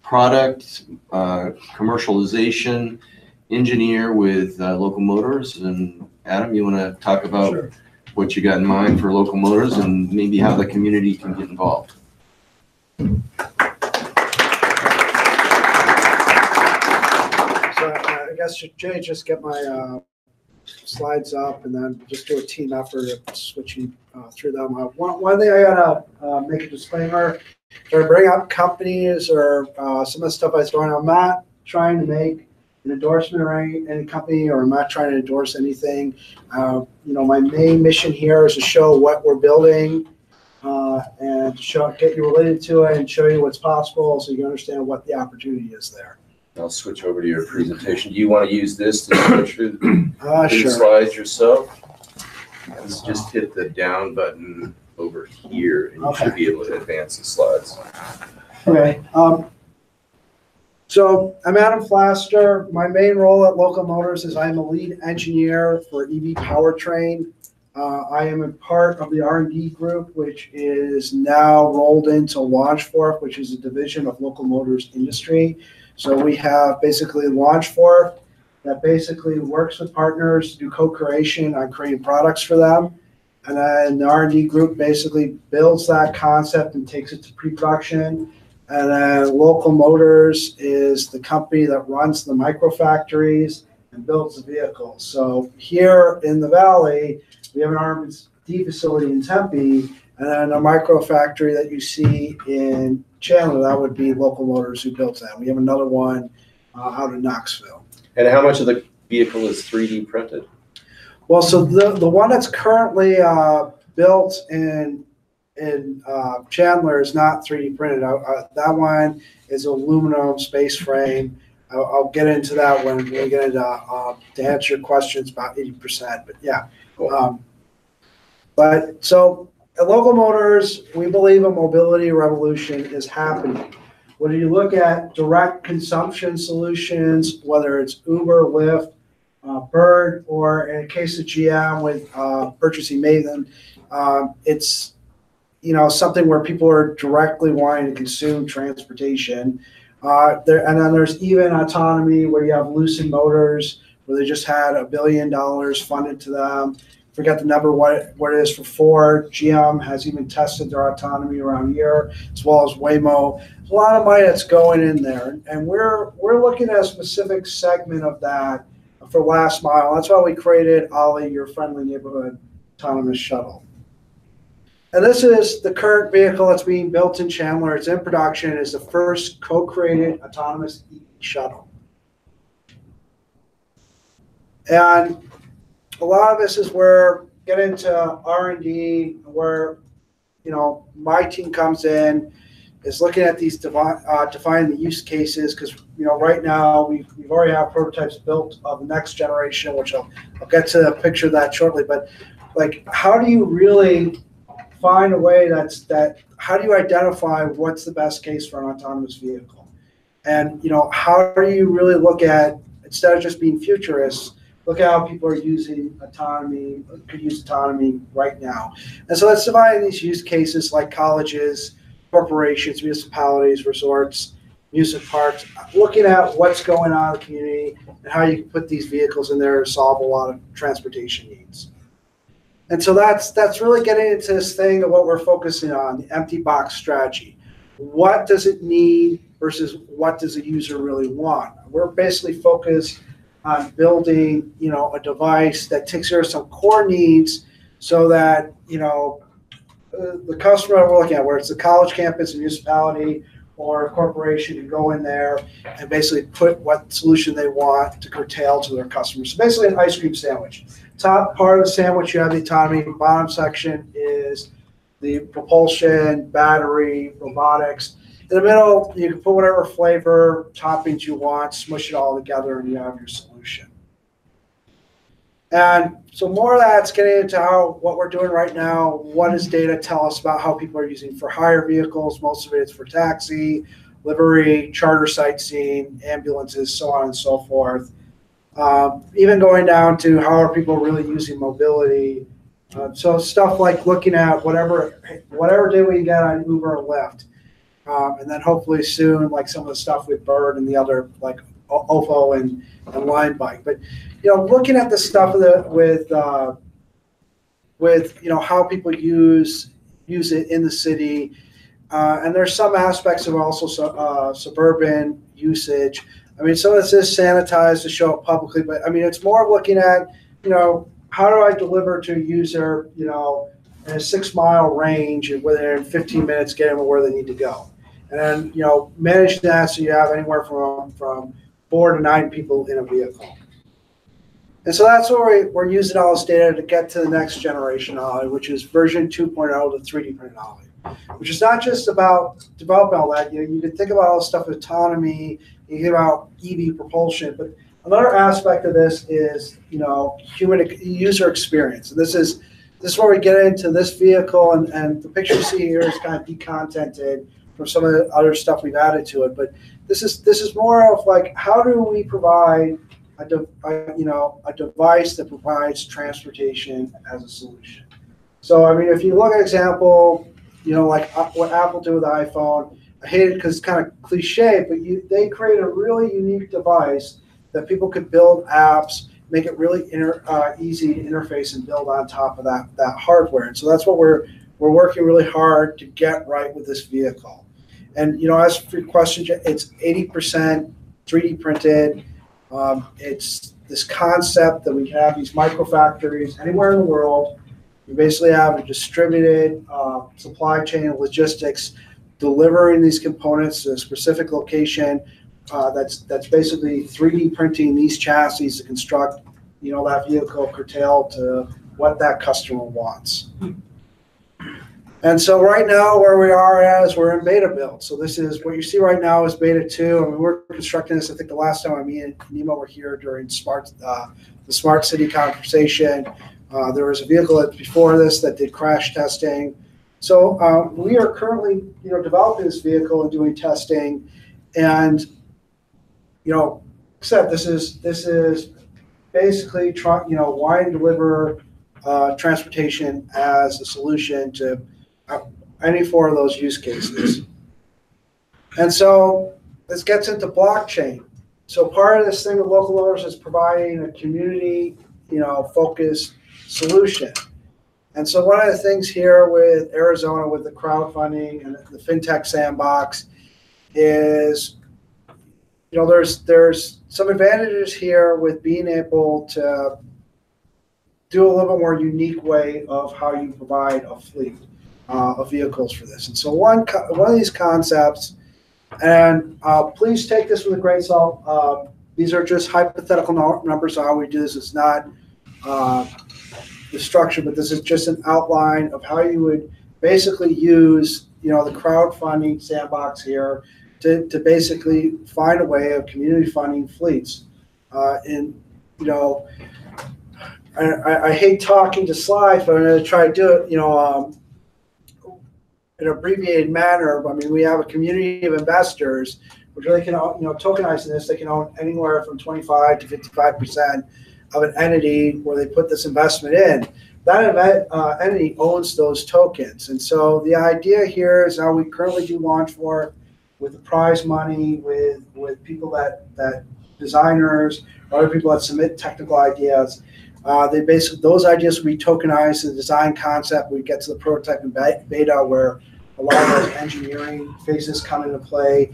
product commercialization engineer with Local Motors. And Adam, you want to talk about what you got in mind for Local Motors and maybe how the community can get involved? So I guess Jay, just get my slides up and then just do a team effort of switching through them. One thing I gotta make a disclaimer, to bring up companies or some of the stuff I was throwing, I'm not trying to make an endorsement or any company, or I'm not trying to endorse anything. You know, my main mission here is to show what we're building and get you related to it and show you what's possible so you understand what the opportunity is there. I'll switch over to your presentation. Do you want to use this to switch through the Sure. slides yourself? Just hit the down button over here and you should be able to advance the slides. Okay. So I'm Adam Flaster. My main role at Local Motors is I'm a lead engineer for EV powertrain. I am a part of the R&D group, which is now rolled into LaunchFork, which is a division of Local Motors Industry. So we have basically LaunchFork that basically works with partners to do co-creation on creating products for them. And then the R&D group basically builds that concept and takes it to pre-production. And then Local Motors is the company that runs the microfactories and builds the vehicles. So here in the Valley, we have an R&D facility in Tempe, and then a microfactory that you see in Chandler, that would be Local Motors who built that. We have another one out in Knoxville. And how much of the vehicle is 3D printed? Well, so the one that's currently built in Chandler is not 3D printed. That one is aluminum space frame. I'll get into that when we get into to answer your questions about 80%. But yeah, Cool. But so at Local Motors, we believe a mobility revolution is happening. Whether you look at direct consumption solutions, whether it's Uber, Lyft, Bird, or in the case of GM with purchasing Maven, it's something where people are directly wanting to consume transportation. And then there's even autonomy where you have Lucid Motors, where they just had $1 billion funded to them. Forget the number, what it is for Ford. GM has even tested their autonomy around here, as well as Waymo. There's a lot of money that's going in there, and we're looking at a specific segment of that for last mile. That's why we created Ollie, your friendly neighborhood autonomous shuttle. And this is the current vehicle that's being built in Chandler. It's in production. It's the first co-created autonomous EV shuttle. And a lot of this is where get into R&D, where my team comes in, is looking at these defining the use cases, because right now we've already have prototypes built of the next generation, which I'll get to a picture of that shortly. But like, how do you really find a way how do you identify what's the best case for an autonomous vehicle? And how do you really look at, instead of just being futurists, look at how people are using autonomy, could use autonomy right now. And so let's divide these use cases like colleges, corporations, municipalities, resorts, music parks, looking at what's going on in the community and how you can put these vehicles in there to solve a lot of transportation needs. And so that's really getting into this thing of what we're focusing on, the empty box strategy. What does it need versus what does the user really want? We're basically focused on building, a device that takes care of some core needs so that, the customer we're looking at, where it's a college campus, a municipality, or a corporation, can go in there and basically put what solution they want to curtail to their customers. So basically an ice cream sandwich. Top part of the sandwich, you have the autonomy. Bottom section is the propulsion, battery, robotics. In the middle, you can put whatever flavor, toppings you want, smush it all together, and you have your solution. And so more of that's getting into what we're doing right now. What does data tell us about how people are using for hire vehicles? Most of it is for taxi, livery, charter sightseeing, ambulances, so on and so forth. Even going down to how are people really using mobility. So stuff like looking at whatever day we get on Uber or Lyft. And then hopefully soon, like some of the stuff with Bird and the other, like OFO and Line Bike. But looking at the stuff with how people use it in the city, and there's some aspects of also suburban usage. I mean, some of this is sanitized to show it publicly, but I mean, it's more of looking at how do I deliver to a user in a 6-mile range and within 15 minutes get them where they need to go. And then, manage that so you have anywhere from 4 to 9 people in a vehicle. And so that's where we're using all this data to get to the next generation Ollie, which is version 2.0 to 3D printed Ollie, which is not just about developing all that. You can think about all the stuff with autonomy, you think about EV propulsion, but another aspect of this is, human user experience. And this is where we get into this vehicle, and the picture you see here is kind of decontented from some of the other stuff we've added to it. But this is more of like, how do we provide a device that provides transportation as a solution? So I mean, if you look at example, like what Apple did with the iPhone, I hate it because it's kind of cliche, but they create a really unique device that people could build apps, make it really easy to interface and build on top of that hardware. And so that's what we're working really hard to get right with this vehicle. And as for your question, it's 80% 3D printed. It's this concept that we have these microfactories anywhere in the world. We basically have a distributed supply chain of logistics delivering these components to a specific location. That's basically 3D printing these chassis to construct, that vehicle curtailed to what that customer wants. And so right now where we are is we're in beta build. So this is what you see right now is beta 2. I mean, we're constructing this. I think the last time me and Nemo were here during the smart city conversation, there was a vehicle that before this that did crash testing. So we are currently, developing this vehicle and doing testing, and except this is basically wanting to deliver transportation as a solution to. any four of those use cases. And so this gets into blockchain. So part of this thing with local owners is providing a community, focused solution. And so one of the things here with Arizona, with the crowdfunding and the FinTech sandbox is, there's some advantages here with being able to do a little bit more unique way of how you provide a fleet of vehicles for this. And so one of these concepts, and please take this with a grain of salt. These are just hypothetical numbers on how we do this. It's not the structure, but this is just an outline of how you would basically use, the crowdfunding sandbox here to basically find a way of community funding fleets. I hate talking to slides, but I'm going to try to do it, in an abbreviated manner. I mean, we have a community of investors, which really can, tokenizing this, they can own anywhere from 25 to 55% of an entity where they put this investment in. That entity owns those tokens. And so the idea here is how we currently do launch for with the prize money, with people that designers, other people that submit technical ideas. Those ideas will be tokenized. The design concept, we get to the prototype and beta where a lot of those engineering phases come into play.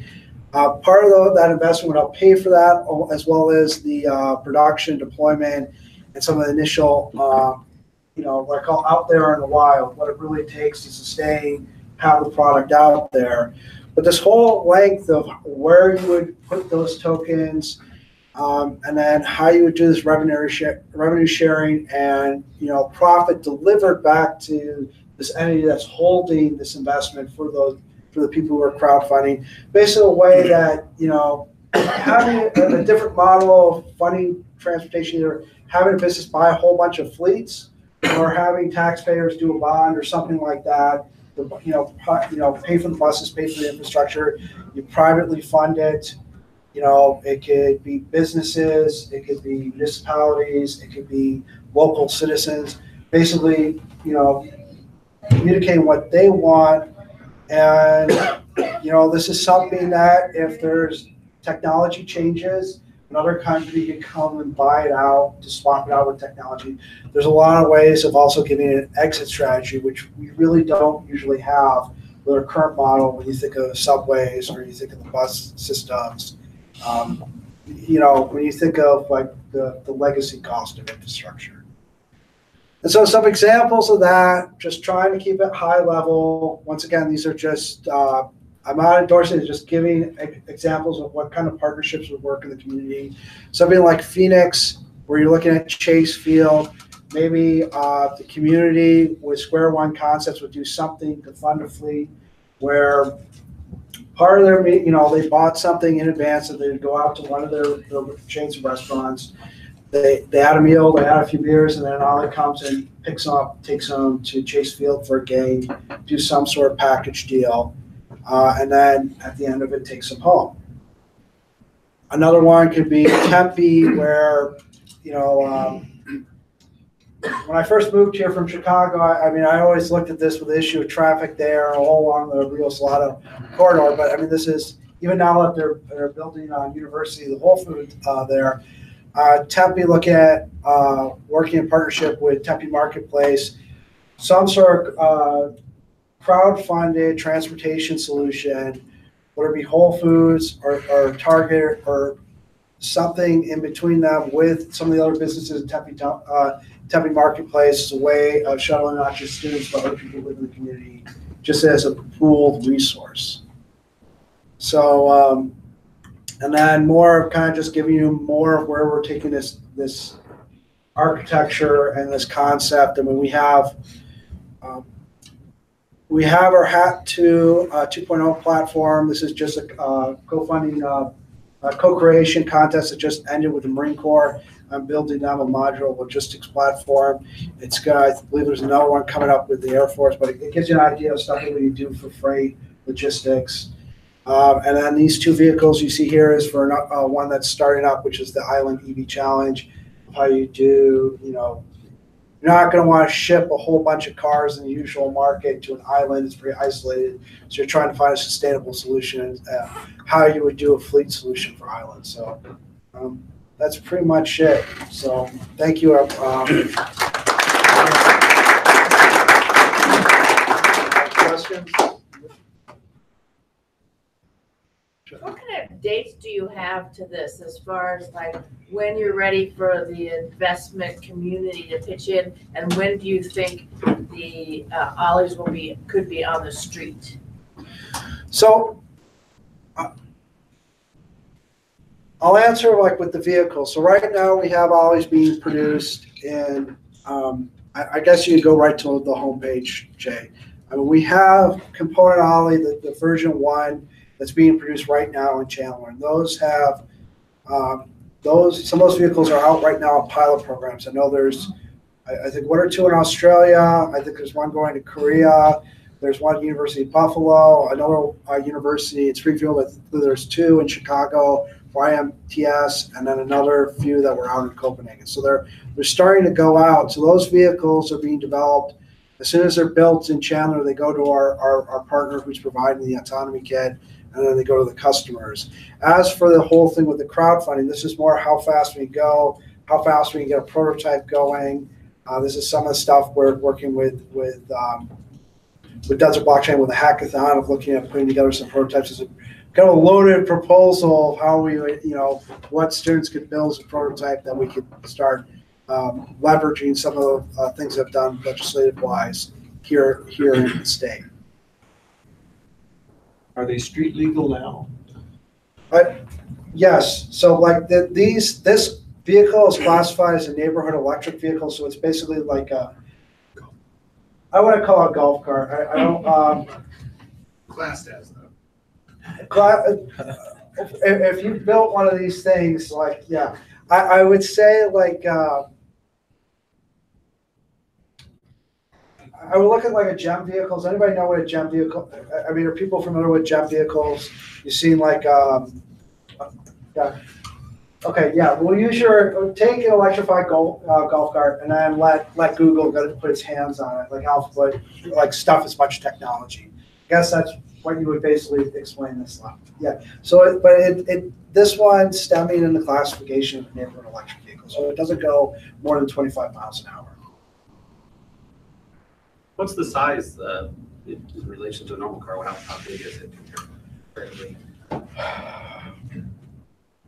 Part of that investment would help pay for that, as well as the production, deployment, and some of the initial, what I call out there in the wild, what it really takes to sustain, have the product out there. But this whole length of where you would put those tokens, and then how you would do this revenue sharing and profit delivered back to this entity that's holding this investment for the people who are crowdfunding. Basically a way that, having a different model of funding transportation, either having a business buy a whole bunch of fleets or having taxpayers do a bond or something like that, pay for the buses, pay for the infrastructure, you privately fund it. It could be businesses, it could be municipalities, it could be local citizens, basically, communicating what they want. And, this is something that if there's technology changes, another country can come and buy it out to swap it out with technology. There's a lot of ways of also giving an exit strategy, which we really don't usually have with our current model when you think of subways or you think of the bus systems. When you think of like the legacy cost of infrastructure. And so some examples of that, just trying to keep it high level. Once again, these are just, I'm not endorsing it, just giving examples of what kind of partnerships would work in the community. Something like Phoenix, where you're looking at Chase Field, maybe the community with Square One Concepts would do something to fund a fleet where part of their, they bought something in advance and they'd go out to one of their chains of restaurants. They had a meal, they had a few beers, and then Ollie comes and picks them up, takes them to Chase Field for a game, do some sort of package deal, and then at the end of it, takes them home. Another one could be Tempe, where, when I first moved here from Chicago, I always looked at this with the issue of traffic there all along the Rio Salado corridor. But this is, even now that they're building on University, the Whole Foods there, Tempe look at working in partnership with Tempe Marketplace, some sort of crowd-funded transportation solution, whether it be Whole Foods or Target or something in between them with some of the other businesses in Tempe Marketplace as a way of shuttling not just students but other people within the community, just as a pooled resource. So, and then more of kind of just giving you more of where we're taking this architecture and this concept. We have our HAT 2.0 platform. This is just a co-funding, co-creation contest that just ended with the Marine Corps. I'm building them a modular logistics platform. It's got, I believe there's another one coming up with the Air Force, but it gives you an idea of stuff that we do for freight, logistics. And then these two vehicles you see here is for one that's starting up, which is the Island EV Challenge, how you do, You're not going to want to ship a whole bunch of cars in the usual market to an island. It's very isolated. So you're trying to find a sustainable solution, how you would do a fleet solution for islands. So that's pretty much it. So thank you. Questions? What kind of dates do you have to this as far as like when you're ready for the investment community to pitch in, and when do you think the ollies could be on the street? So I'll answer like with the vehicle. So right now we have ollies being produced, and I guess you could go right to the homepage, Jay. I mean, we have component ollie, the version 1. That's being produced right now in Chandler. And those have, some of those vehicles are out right now in pilot programs. I know there's, I think 1 or 2 in Australia. I think there's one going to Korea. There's one at University of Buffalo, another university in Springfield. There's 2 in Chicago for IMTS, and then another few that were out in Copenhagen. So they're starting to go out. So those vehicles are being developed. As soon as they're built in Chandler, they go to our partner who's providing the autonomy kit, and then they go to the customers. As for the whole thing with the crowdfunding, this is more how fast we go, how fast we can get a prototype going. This is some of the stuff we're working with Desert Blockchain with a hackathon of looking at putting together some prototypes. It's a kind of a loaded proposal of how we, what students could build as a prototype that we could start leveraging some of the things I've done legislative-wise here in the state. Are they street legal now? Yes. So like this vehicle is classified as a neighborhood electric vehicle. So it's basically like I want to call it a golf cart. I don't. Class has though. If you built one of these things, like I would say like. I would look at like a GEM vehicle. Does anybody know what a GEM vehicle? I mean, are people familiar with GEM vehicles? You've seen like, yeah. Okay, yeah. We'll take an electrified golf cart and then let Google put its hands on it, like stuff as much technology. I guess that's what you would basically explain this stuff. Yeah. So, this one's stemming in the classification of neighborhood electric vehicle, so it doesn't go more than 25 miles an hour. What's the size in relation to a normal car? How big is it comparatively?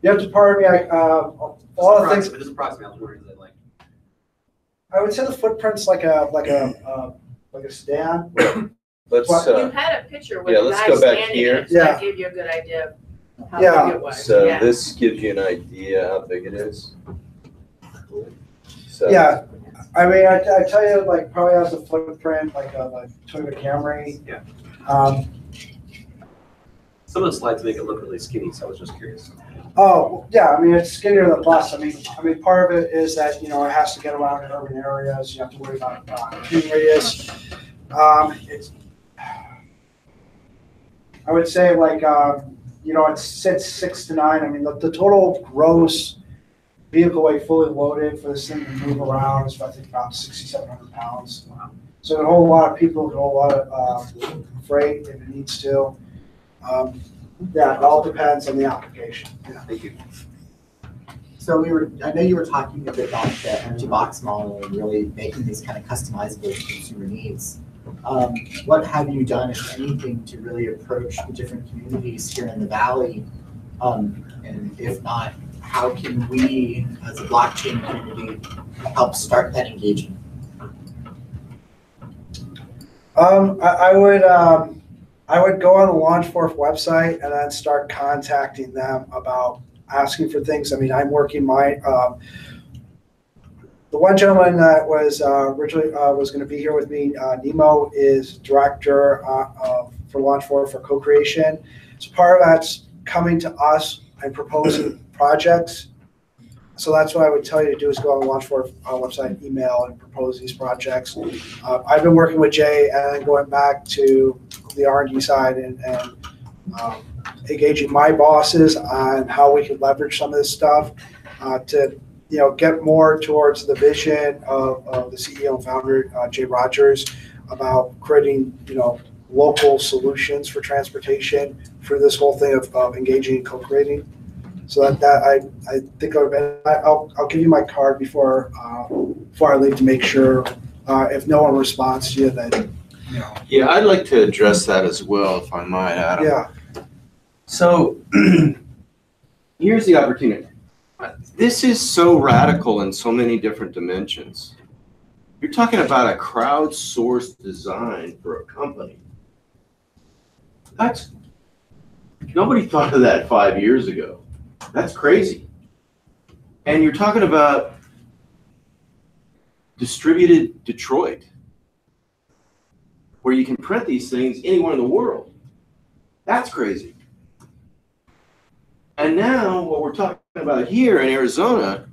You have to pardon me. All the things. Just approximately, I was wondering, is it like? I would say the footprint's like a stand. Let's, You had a picture with yeah, the let's guy go back standing here. in it, so that gave you a good idea of how big it was. So this gives you an idea how big it is. So. Yeah. I mean, I tell you, like, probably has a footprint like a Toyota Camry. Yeah. Some of the slides make it look really skinny, so I was just curious. Oh, yeah. I mean, it's skinnier than a bus. I mean, part of it is that, it has to get around in urban areas. You have to worry about commuting radius. I would say, like, it sits 6 to 9. I mean, the total gross vehicle weight fully loaded for this thing to move around is, I think, about 6,700 pounds. So it hold a lot of people, it hold a lot of freight if it needs to. Yeah, it all depends on the application. Yeah. Thank you. So I know you were talking a bit about the empty box model and really making these kind of customizable to consumer needs. What have you done, if anything, to really approach the different communities here in the Valley? And if not, how can we, as a blockchain community, help start that engagement? I would go on the Launchforth website and then start contacting them about asking for things. I mean, I'm working the one gentleman that was originally was going to be here with me, Nemo, is director for Launchforth for co-creation. So part of that's coming to us and proposing projects. So that's what I would tell you to do is go on the Launchforth website, email, and propose these projects. I've been working with Jay and then going back to the R&D side and engaging my bosses on how we could leverage some of this stuff to get more towards the vision of the CEO and founder, Jay Rogers, about creating, local solutions for transportation through this whole thing of engaging and co-creating. So that I think I'll give you my card before I leave to make sure if no one responds to you, then Yeah, I'd like to address that as well, if I might, Adam. Yeah. So here's the opportunity. This is so radical in so many different dimensions. You're talking about a crowdsourced design for a company. Nobody thought of that 5 years ago. That's crazy. And you're talking about distributed Detroit, where you can print these things anywhere in the world. That's crazy. And now what we're talking about here in Arizona,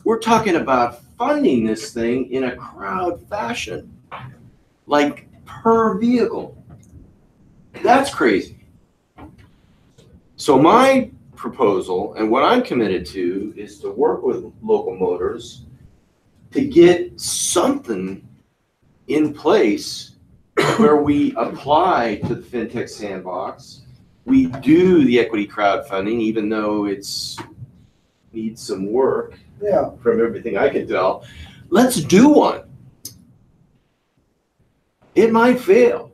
we're talking about funding this thing in a crowd fashion, like per vehicle. That's crazy. So my proposal and what I'm committed to is to work with local motors to get something in place where we apply to the FinTech Sandbox. We do the equity crowdfunding, even though it's needs some work. Yeah. From everything I can tell. Let's do one. It might fail.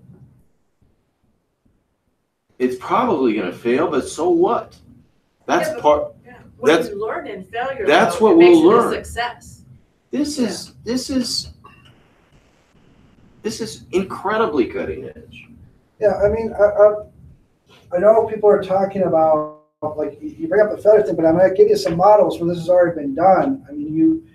It's probably going to fail, but so what? That's part. Yeah. What That's- you learn in failure. that's though, what it makes we'll it a learn. Success. This is incredibly cutting edge. Yeah, I mean, I know people are talking about, like, you bring up the feather thing, but I'm going to give you some models where this has already been done. I mean,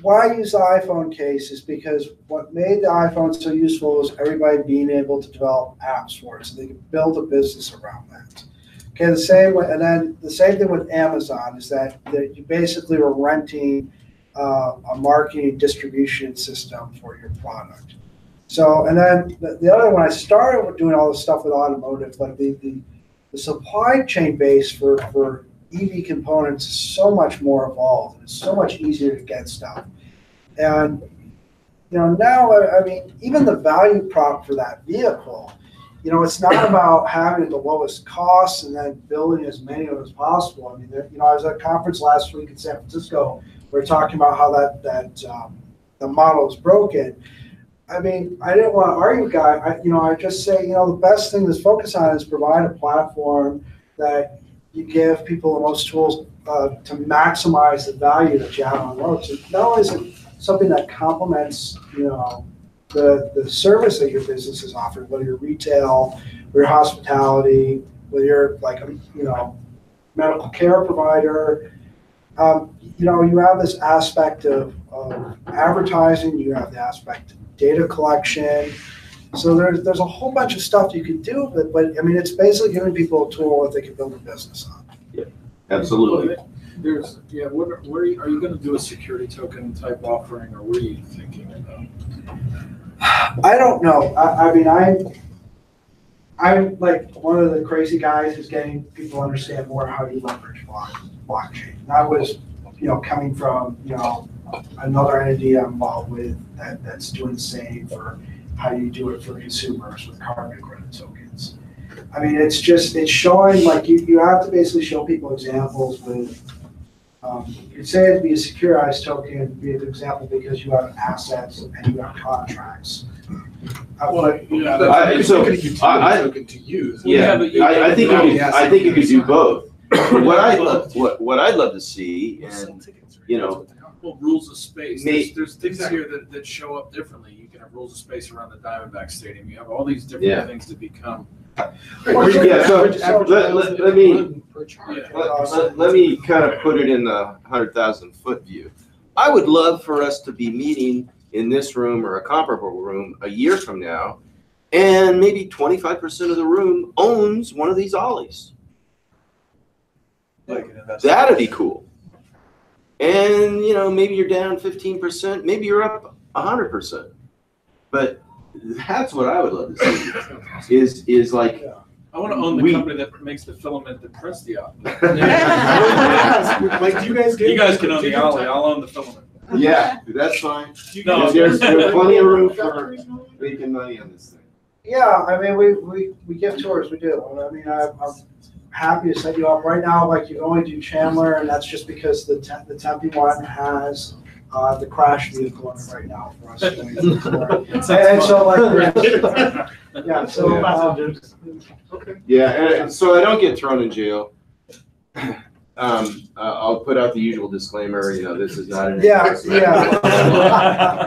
why I use the iPhone case is because what made the iPhone so useful was everybody being able to develop apps for it, so they could build a business around that. Okay, the same way, and then the same thing with Amazon is that you basically were renting a marketing distribution system for your product. So, and then the other, when I started with doing all this stuff with automotive, like the supply chain base for EV components is so much more evolved. It's so much easier to get stuff. And, now, I mean, even the value prop for that vehicle, it's not about having the lowest cost and then building as many of them as possible. I mean, I was at a conference last week in San Francisco. We were talking about how the model is broken. I mean, I didn't want to argue with guy. I just say, the best thing to focus on is provide a platform that you give people the most tools to maximize the value that you have on the road. So not only is it something that complements, the service that your business is offering, whether you're retail, or your hospitality, whether you're like a, medical care provider, you have this aspect of advertising, you have the aspect of data collection. So there's a whole bunch of stuff you can do, but I mean, it's basically giving people a tool that they can build a business on. Yeah, absolutely. Are you going to do a security token type offering, or what are you thinking about? I don't know. I mean, I'm like one of the crazy guys who's getting people to understand more how you leverage blockchain. And I was, coming from, another entity I'm involved with that's doing the same for how you do it for consumers with carbon credit tokens. I mean, it's showing, like, you have to basically show people examples with, you'd say it'd be a securitized token, it'd be an example because you have assets and you have contracts. Well, yeah, I token to use. Yeah, I think you could do both. What I'd love to see, and Well, rules of space. May- There's things here that show up differently. You can have rules of space around the Diamondback Stadium. You have all these different things to become. Yeah, so let me Per charge. let me kind of put it in the 100,000-foot view. I would love for us to be meeting in this room or a comparable room a year from now, and maybe 25% of the room owns one of these ollies. That'd be cool. And maybe you're down 15%, maybe you're up 100%. But that's what I would love to see is like I want to own the We- company that makes the filament that prints the ollie. Like, do you guys get? You guys can own the ollie, I'll own the filament. Yeah, that's fine. No, There's plenty of room for making money on this thing. Yeah, I mean, we give tours, we do. I mean, I'm happy to set you up. Right now, like, you only do Chandler, and that's just because the Tempe one has the crash vehicle in it right now for us. And so, like, yeah, so, Yeah, and so I don't get thrown in jail. I'll put out the usual disclaimer, you know, this is not an. yeah.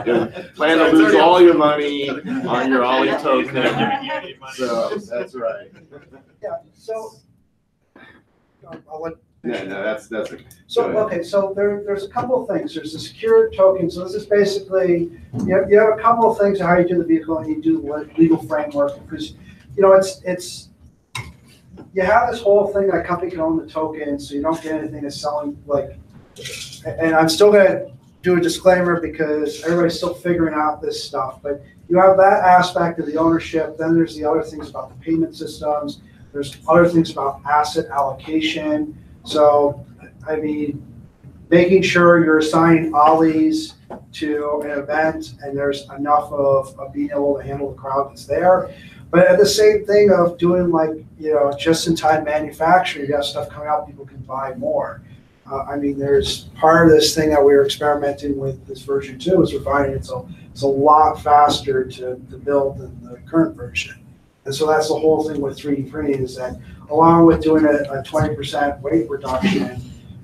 You plan to lose all your money on your ollie token. So, that's right. Yeah, so, I'll let. No, that's okay. So, okay, so there's a couple of things. There's the secure token. So this is basically, you have a couple of things of how you do the vehicle and you do the legal framework, because, you know, it's you have this whole thing that a company can own the token, so you don't get anything that's selling, like, and I'm still gonna do a disclaimer because everybody's still figuring out this stuff, but you have that aspect of the ownership. Then there's the other things about the payment systems. There's other things about asset allocation. So, I mean, making sure you're assigning ollies to an event and there's enough of being able to handle the crowd that's there. But at the same thing of doing, like, you know, just-in-time manufacturing, you have stuff coming out, people can buy more. I mean, there's part of this thing that we were experimenting with this version 2 is we're finding it's a lot faster to build than the current version. And so that's the whole thing with 3D printing, is that along with doing a 20% weight reduction,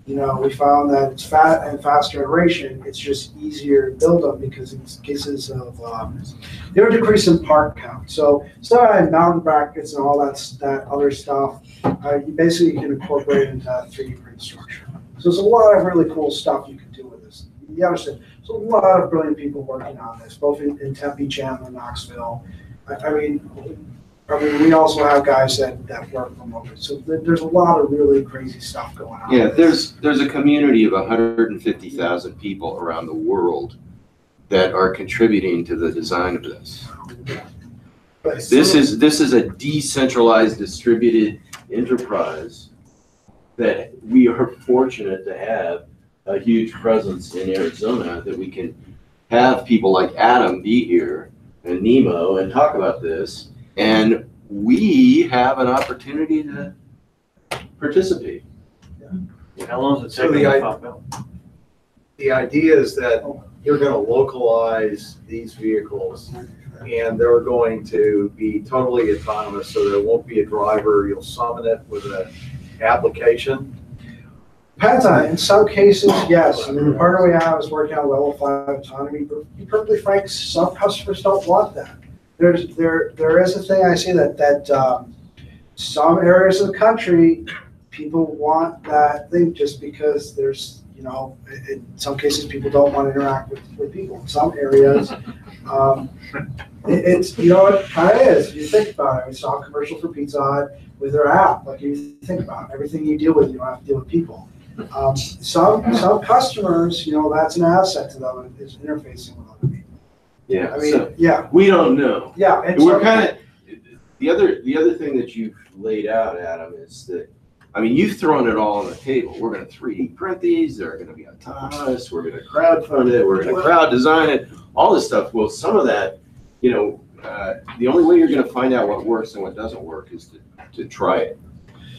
you know, we found that it's faster iteration. It's just easier to build them because in cases of they're decreasing part count. So instead mountain brackets and all that other stuff, you basically can incorporate into that 3D print structure. So there's a lot of really cool stuff you can do with this. You understand? There's a lot of brilliant people working on this, both in Tempe, Chandler, Knoxville. I mean, we also have guys that work remotely. So there's a lot of really crazy stuff going on. Yeah, there's a community of 150,000 people around the world that are contributing to the design of this. But This is a decentralized, distributed enterprise that we are fortunate to have a huge presence in Arizona, that we can have people like Adam be here and Nemo and talk about this. And we have an opportunity to participate. How long does it So take the to i- pop out? The idea is that you're going to localize these vehicles and they're going to be totally autonomous, so there won't be a driver. You'll summon it with an application. Depends on it. In some cases, yes. I mean, the partner we have is working on level 5 autonomy, but to be perfectly frank, some customers don't want that. There is a thing I see that some areas of the country, people want that thing just because there's, you know, in some cases, people don't want to interact with people. In some areas, it's, you know, it kind of is. You think about it. We saw a commercial for Pizza Hut with their app. Like, you think about it, everything you deal with, you don't have to deal with people. Some customers, you know, that's an asset to them, is interfacing with other people. Yeah, I mean, so yeah, we don't know. yeah. And We're so- kind of, the other thing that you've laid out, Adam, is that, I mean, you've thrown it all on the table. We're going to 3D print these. They're going to be autonomous. We're going to crowdfund it. We're going to crowd design it. All this stuff. Well, some of that, you know, the only way you're going to find out what works and what doesn't work is to try it,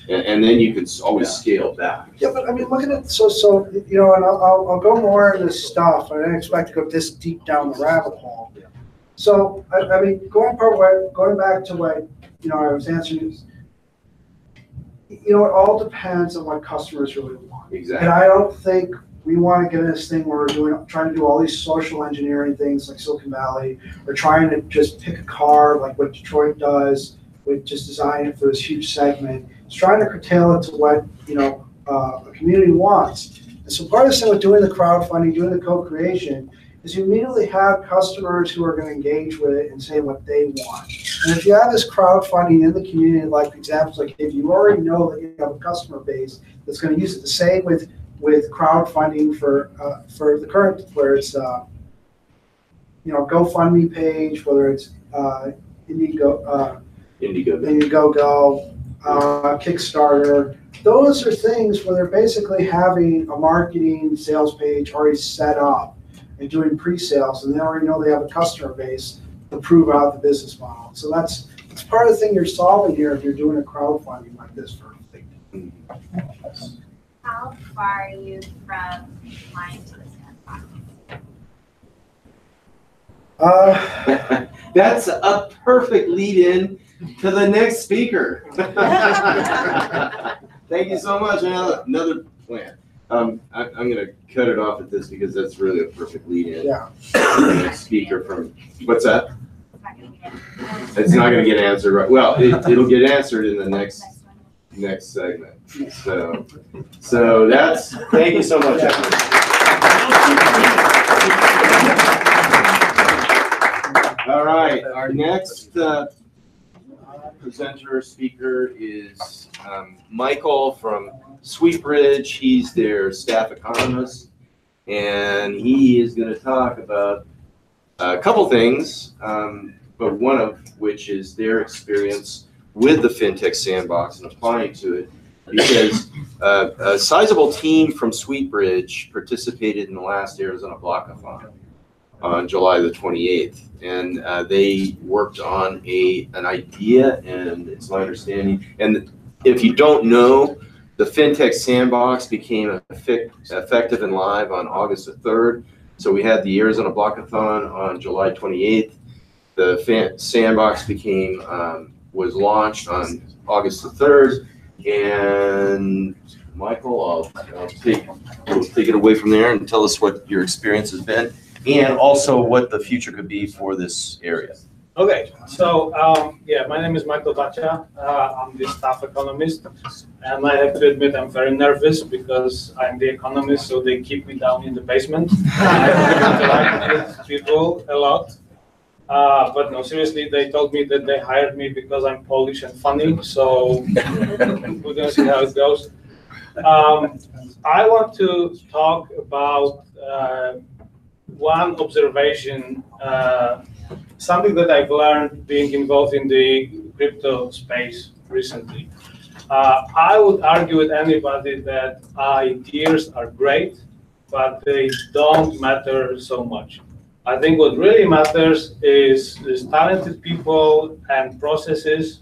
and then you can always scale back. Yeah, but I mean, look at it. So you know, and I'll go more into this stuff. I didn't expect to go this deep down the rabbit hole. So I mean, going back to what, you know, I was answering. You know, it all depends on what customers really want. Exactly. And I don't think we want to get in this thing where we're trying to do all these social engineering things like Silicon Valley, or trying to just pick a car like what Detroit does, with just designing it for this huge segment. It's trying to curtail it to what, you know, a community wants. And so part of this thing with doing the crowdfunding, doing the co-creation, is you immediately have customers who are going to engage with it and say what they want. And if you have this crowdfunding in the community, like examples like if you already know that you have a customer base that's going to use it, the same with crowdfunding for the current, where it's you know, GoFundMe page, whether it's Indiegogo, Indiegogo, Kickstarter. Those are things where they're basically having a marketing sales page already set up and doing pre-sales, and they already know they have a customer base to prove out the business model. So it's part of the thing you're solving here if you're doing a crowdfunding like this for a thing. How far are you from applying to the sandbox? That's a perfect lead-in to the next speaker. Thank you so much. Another plan. I'm going to cut it off at this because that's really a perfect lead-in. Yeah. The next speaker from, what's that? It's not going to get answered right. Well, it'll get answered in the next segment. So that's, thank you so much. All right, our next presenter speaker is Michael from Sweetbridge. He's their staff economist, and he is going to talk about a couple things, but one of which is their experience with the FinTech Sandbox and applying to it, because a sizable team from Sweetbridge participated in the last Arizona Blockathon on July the 28th, and they worked on an idea, and it's my understanding, and if you don't know, the FinTech Sandbox became effective and live on August the 3rd. So we had the Arizona Blockathon on July 28th. The Sandbox was launched on August the 3rd. And Michael, I'll take it away from there and tell us what your experience has been, and also what the future could be for this area. Okay, so yeah, my name is Michael Bacha. I'm the staff economist, and I have to admit I'm very nervous because I'm the economist, so they keep me down in the basement. I interact with people a lot, but no, seriously, they told me that they hired me because I'm Polish and funny, so we're gonna see how it goes. I want to talk about one observation. Something that I've learned being involved in the crypto space recently. I would argue with anybody that ideas are great, but they don't matter so much. I think what really matters is talented people and processes,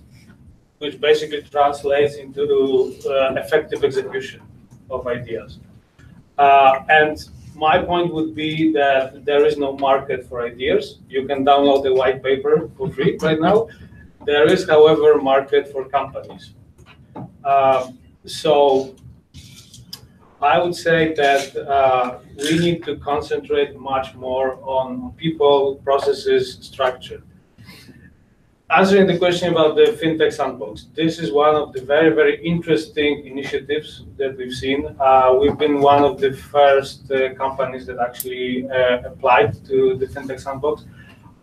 which basically translates into effective execution of ideas. And my point would be that there is no market for ideas. You can download a white paper for free right now. There is, however, a market for companies. So I would say that we need to concentrate much more on people, processes, structure. Answering the question about the FinTech Sandbox, this is one of the very, very interesting initiatives that we've seen. We've been one of the first companies that actually applied to the FinTech Sandbox.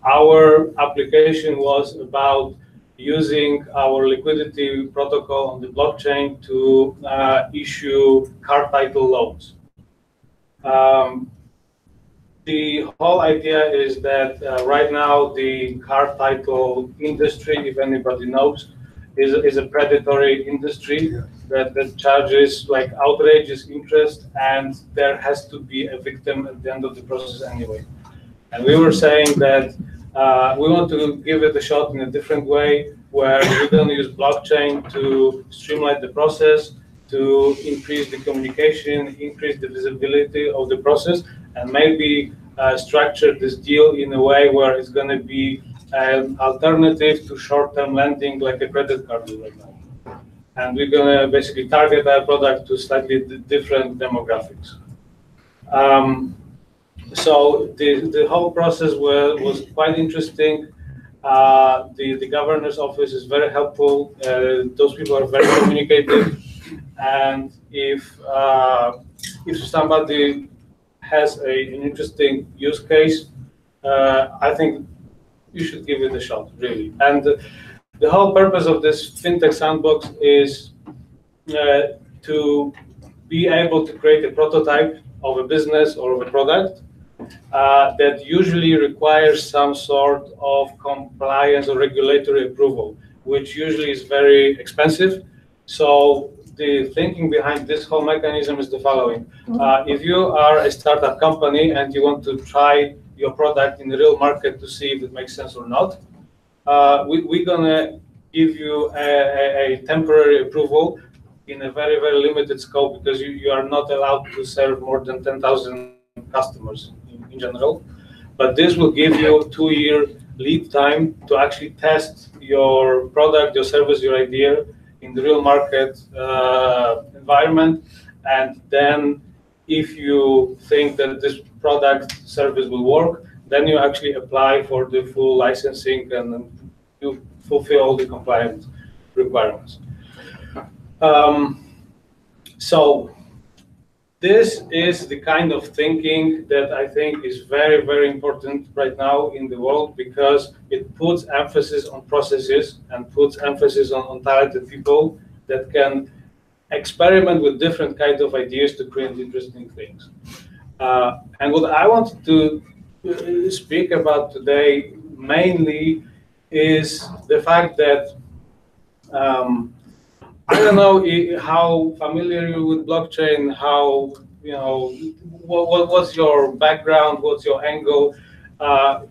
Our application was about using our liquidity protocol on the blockchain to issue car title loans. The whole idea is that right now the car title industry, if anybody knows, is a predatory industry that charges like outrageous interest, and there has to be a victim at the end of the process anyway. And we were saying that we want to give it a shot in a different way, where we're going to use blockchain to streamline the process, to increase the communication, increase the visibility of the process, and maybe structure this deal in a way where it's going to be an alternative to short-term lending like a credit card right now. And we're going to basically target our product to slightly different demographics. So the whole process was quite interesting. The governor's office is very helpful. Those people are very communicative. And if somebody has an interesting use case, I think you should give it a shot, really. And the whole purpose of this FinTech Sandbox is to be able to create a prototype of a business or of a product that usually requires some sort of compliance or regulatory approval. which usually is very expensive. So the thinking behind this whole mechanism is the following. If you are a startup company and you want to try your product in the real market to see if it makes sense or not, we're gonna give you a temporary approval in a very, very limited scope, because you are not allowed to serve more than 10,000 customers in general. But this will give you a 2-year lead time to actually test your product, your service, your idea in the real market environment. And then if you think that this product service will work, then you actually apply for the full licensing and you fulfill all the compliance requirements. So this is the kind of thinking that I think is very, very important right now in the world, because it puts emphasis on processes and puts emphasis on talented people that can experiment with different kinds of ideas to create interesting things. And what I wanted to speak about today mainly is the fact that I don't know how familiar you with blockchain, how, you know, what's your background, what's your angle. I'm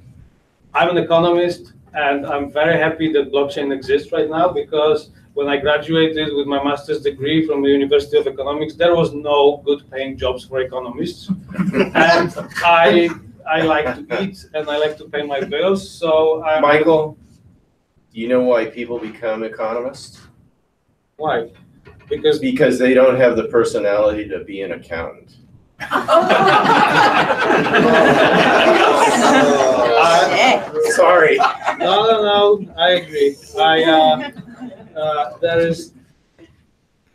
an economist, and I'm very happy that blockchain exists right now, because when I graduated with my master's degree from the University of Economics, there was no good paying jobs for economists. And I like to eat and I like to pay my bills. So Michael, do you know why people become economists? Why? Because they don't have the personality to be an accountant. Sorry. No, I agree.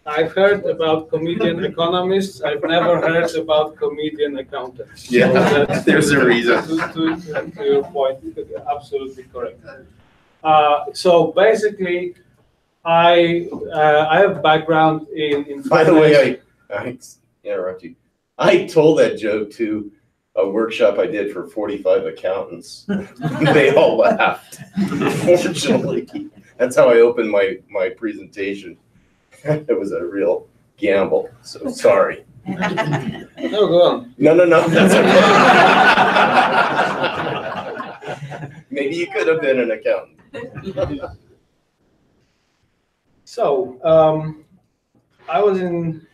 I've heard about comedian economists. I've never heard about comedian accountants. Yeah, so there's a reason. To your point, absolutely correct. So basically, I have background in finance. By the way, I interrupt you. I told that joke to a workshop I did for 45 accountants. They all laughed. Fortunately, that's how I opened my presentation. It was a real gamble. So sorry. No, go on. No. That's okay. Maybe you could have been an accountant. So, I was in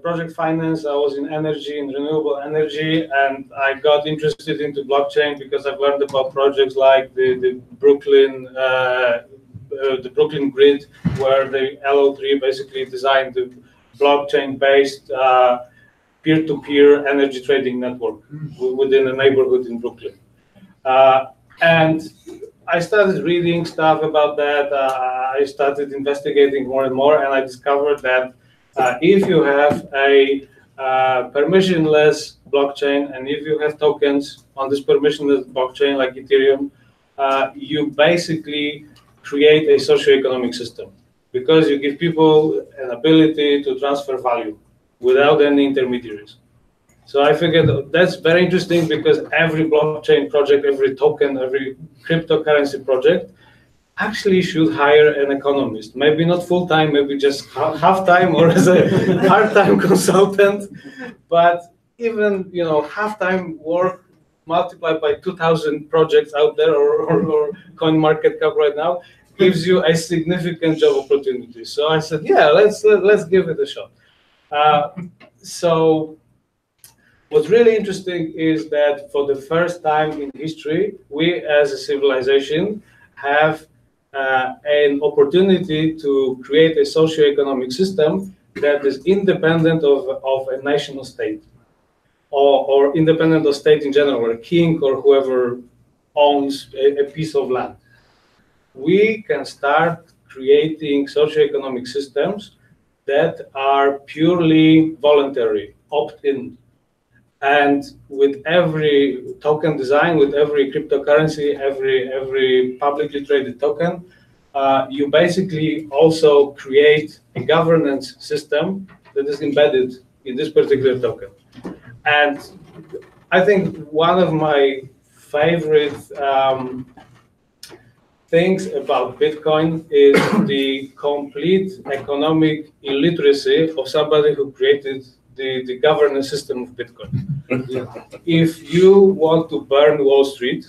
project finance, I was in energy and renewable energy, and I got interested into blockchain because I've learned about projects like the Brooklyn grid, where the LO3 basically designed the blockchain-based peer-to-peer energy trading network within a neighborhood in Brooklyn. And I started reading stuff about that. I started investigating more and more, and I discovered that if you have a permissionless blockchain, and if you have tokens on this permissionless blockchain like Ethereum, you basically create a socioeconomic system, because you give people an ability to transfer value without any intermediaries. So I figured that's very interesting, because every blockchain project, every token, every cryptocurrency project actually should hire an economist. Maybe not full-time, maybe just half-time or as a part-time consultant. But even, you know, half-time work multiplied by 2,000 projects out there, or CoinMarketCap right now, gives you a significant job opportunity. So I said, yeah, let's give it a shot. So what's really interesting is that for the first time in history, we as a civilization have an opportunity to create a socioeconomic system that is independent of a national state, or independent of state in general, or a king or whoever owns a piece of land. We can start creating socioeconomic systems that are purely voluntary, opt-in. And with every token design, with every cryptocurrency, every publicly traded token, you basically also create a governance system that is embedded in this particular token. And I think one of my favorite things about Bitcoin is the complete economic illiteracy of somebody who created the governance system of Bitcoin. If you want to burn Wall Street,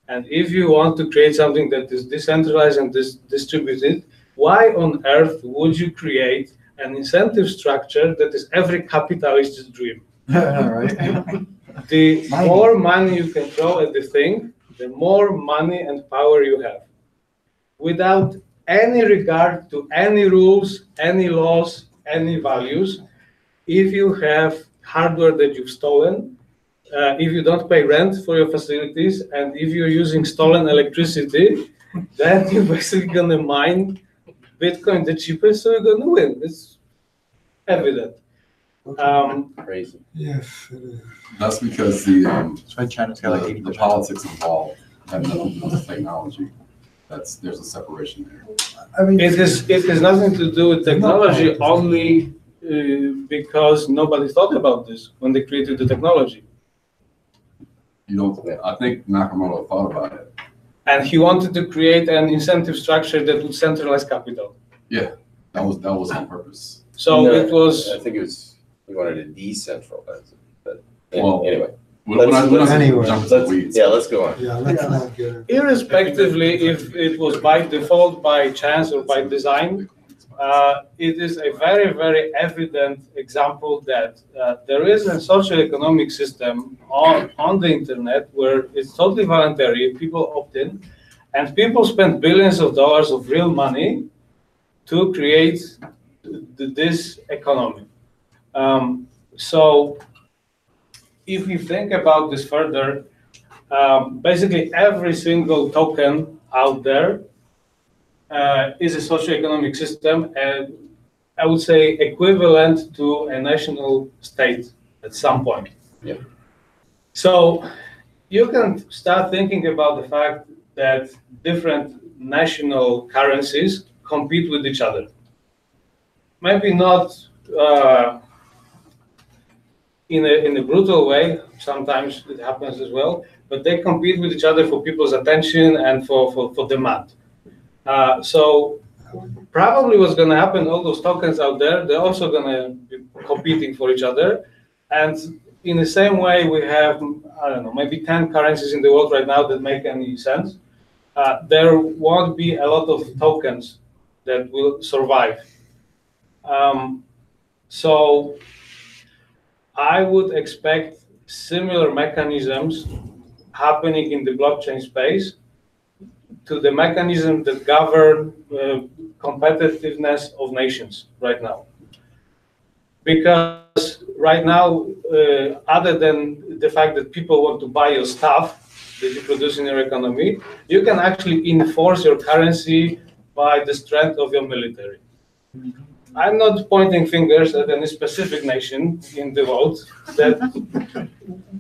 and if you want to create something that is decentralized and distributed, why on earth would you create an incentive structure that is every capitalist's dream? The more money you can throw at the thing, the more money and power you have, without any regard to any rules, any laws, any values. If you have hardware that you've stolen, if you don't pay rent for your facilities, and if you're using stolen electricity, then you're basically gonna mine Bitcoin the cheapest, so you're gonna win. It's evident. Crazy. Yes, it is. That's because the China's the politics involved have nothing to do with technology. There's a separation there. I mean, It has nothing to do with technology, only because nobody thought about this when they created the technology. You don't. I think Nakamoto thought about it. And he wanted to create an incentive structure that would centralize capital. Yeah, that was on purpose. So No, it was. I think it was, he wanted to decentralize it, but Well, anyway. We're not Anyway. jump into the weeds. Yeah, let's go on. Yeah, let's not get it. Irrespectively, if it was by default, by chance, or by design, it is a very, very evident example that there is a socioeconomic system on the internet where it's totally voluntary, people opt in, and people spend billions of dollars of real money to create this economy. So if we think about this further, basically every single token out there is a socioeconomic system, and I would say equivalent to a national state at some point. Yeah. So you can start thinking about the fact that different national currencies compete with each other. Maybe not in a brutal way, sometimes it happens as well, but they compete with each other for people's attention and for demand. So probably what's going to happen, all those tokens out there, they're also going to be competing for each other. And in the same way, we have, I don't know, maybe 10 currencies in the world right now that make any sense. There won't be a lot of tokens that will survive. So I would expect similar mechanisms happening in the blockchain space to the mechanisms that govern competitiveness of nations right now. Because right now, other than the fact that people want to buy your stuff that you produce in your economy, you can actually enforce your currency by the strength of your military. I'm not pointing fingers at any specific nation in the world that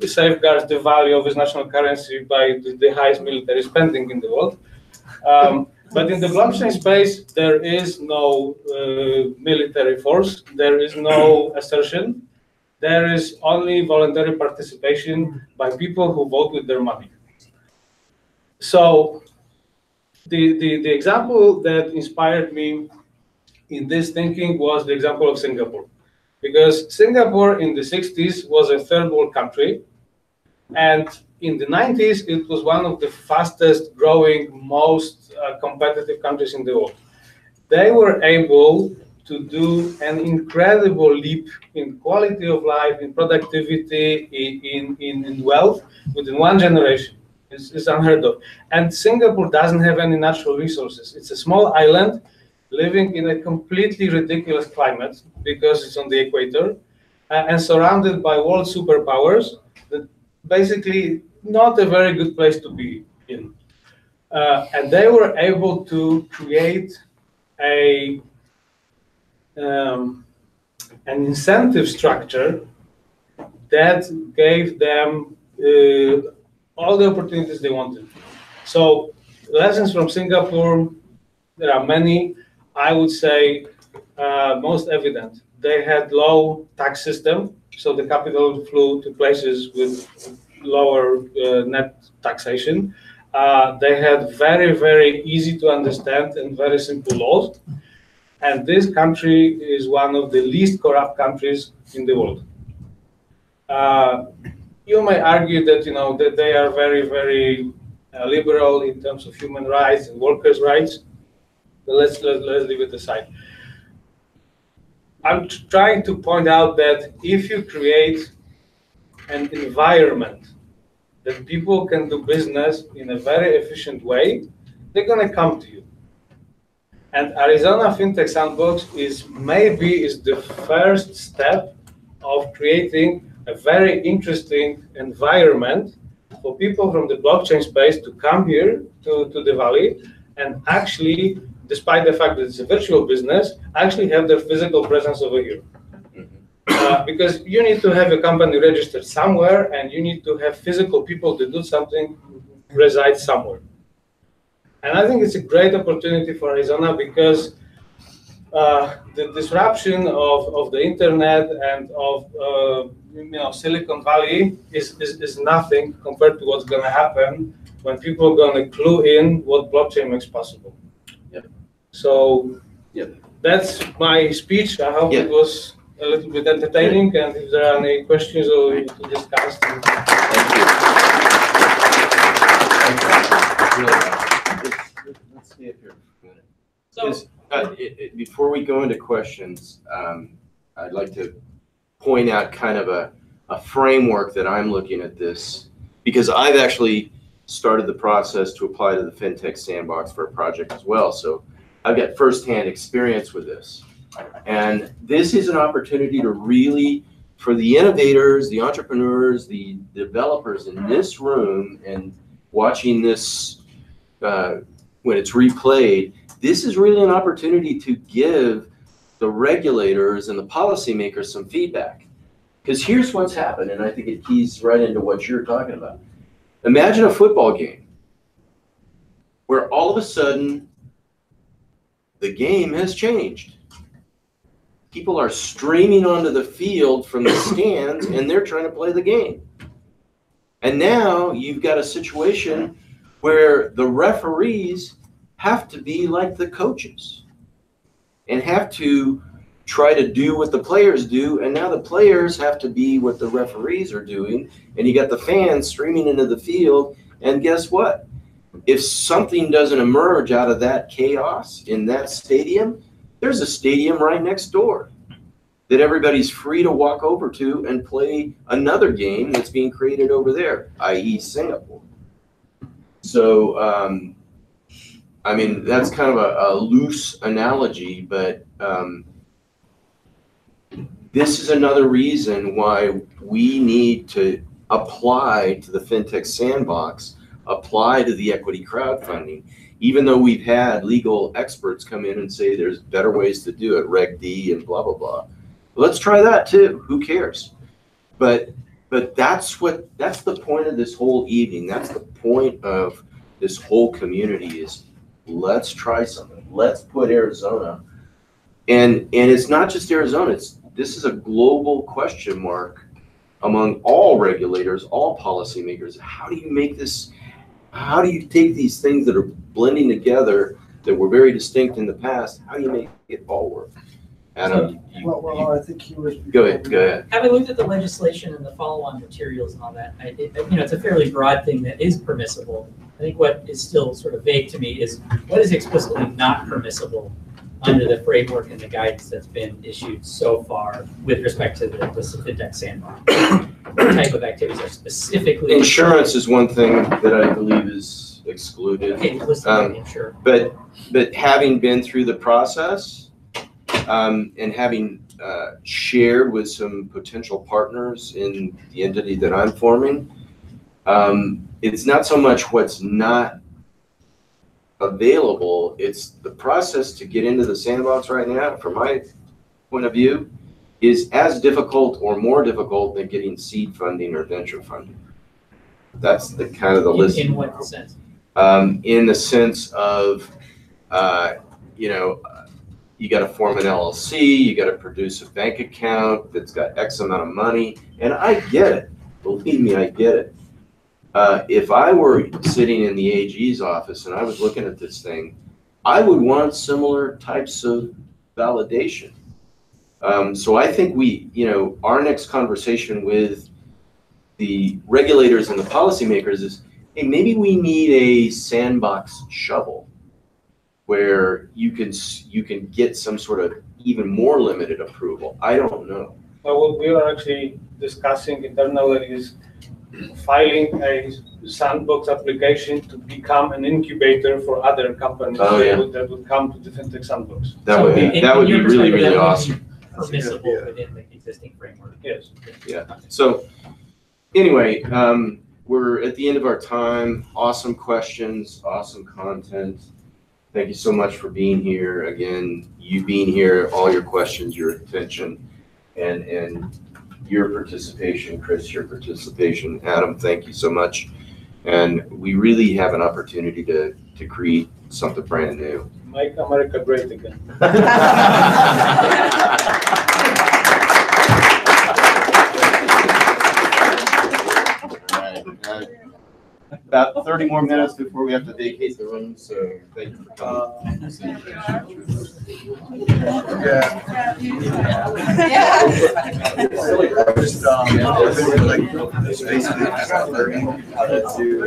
safeguards the value of its national currency by the highest military spending in the world. But in the blockchain space, there is no military force, there is no assertion, there is only voluntary participation by people who vote with their money. So the example that inspired me in this thinking was the example of Singapore. Because Singapore in the 60s was a third world country, and in the 90s, it was one of the fastest growing, most competitive countries in the world. They were able to do an incredible leap in quality of life, in productivity, in wealth within one generation. It's unheard of. And Singapore doesn't have any natural resources. It's a small island living in a completely ridiculous climate because it's on the equator and surrounded by world superpowers. That basically not a very good place to be in. And they were able to create an incentive structure that gave them all the opportunities they wanted. So lessons from Singapore, there are many. I would say most evident. They had low tax system, so the capital flew to places with lower net taxation. They had very, very easy to understand and very simple laws. And this country is one of the least corrupt countries in the world. You may argue that that they are very, very liberal in terms of human rights and workers' rights. But let's leave it aside. I'm trying to point out that if you create an environment that people can do business in a very efficient way, they're going to come to you. And Arizona FinTech Sandbox is the first step of creating a very interesting environment for people from the blockchain space to come here to the Valley and actually, despite the fact that it's a virtual business, actually have their physical presence over here. Because you need to have a company registered somewhere and you need to have physical people to do something reside somewhere. And I think it's a great opportunity for Arizona because the disruption of the internet and of Silicon Valley is nothing compared to what's going to happen when people are going to clue in what blockchain makes possible. Yep. So yep. That's my speech. I hope it was a little bit entertaining, and if there are any questions or to discuss. Thank you. Let's stay up here for a minute. So, before we go into questions, I'd like to point out kind of a framework that I'm looking at this, because I've actually started the process to apply to the FinTech Sandbox for a project as well. So I've got firsthand experience with this. And this is an opportunity to really, for the innovators, the entrepreneurs, the developers in this room and watching this when it's replayed, this is really an opportunity to give the regulators and the policymakers some feedback. Because here's what's happened, and I think it keys right into what you're talking about. Imagine a football game where all of a sudden the game has changed. People are streaming onto the field from the stands and they're trying to play the game. And now you've got a situation where the referees have to be like the coaches and have to try to do what the players do, and now the players have to be what the referees are doing, and you got the fans streaming into the field, and guess what? If something doesn't emerge out of that chaos in that stadium, there's a stadium right next door that everybody's free to walk over to and play another game that's being created over there, i.e. Singapore. So, I mean, that's kind of a loose analogy, but this is another reason why we need to apply to the FinTech Sandbox, apply to the equity crowdfunding, even though we've had legal experts come in and say there's better ways to do it, Reg D and blah, blah, blah. Let's try that too. Who cares? But that's the point of this whole evening. That's the point of this whole community is let's try something. Let's put Arizona. And it's not just Arizona. This is a global question mark among all regulators, all policymakers. How do you make this, how do you take these things that are blending together that were very distinct in the past, how do you make it all work? Adam, I think he was. Go ahead. Having looked at the legislation and the follow-on materials and all that, it's a fairly broad thing that is permissible. I think what is still sort of vague to me is what is explicitly not permissible under the framework and the guidance that's been issued so far with respect to the FinTech Sandbox. What type of activities are specifically? Insurance is one thing that I believe is excluded. Okay, insurance. But having been through the process and having shared with some potential partners in the entity that I'm forming, it's not so much what's not available, it's the process to get into the sandbox right now, from my point of view, is as difficult or more difficult than getting seed funding or venture funding. That's the kind of the list. In what sense? In the sense of, you got to form an LLC, you got to produce a bank account that's got X amount of money, and I get it. Believe me, I get it. If I were sitting in the AG's office and I was looking at this thing, I would want similar types of validation. So I think our next conversation with the regulators and the policymakers is, hey, maybe we need a sandbox shovel where you can get some sort of even more limited approval. I don't know. Well, what we are actually discussing internally is filing a sandbox application to become an incubator for other companies that would come to the FinTech Sandbox. That would be really, really awesome. Permissible within the existing framework. Yes. Yeah. So anyway, we're at the end of our time. Awesome questions, awesome content. Thank you so much for being here. Again, you being here, all your questions, your attention, and your participation, Chris, your participation. Adam, thank you so much. And we really have an opportunity to create something brand new. Make America great again. About 30 more minutes before we have to vacate the room, so thank you for coming. Just basically just learning how to do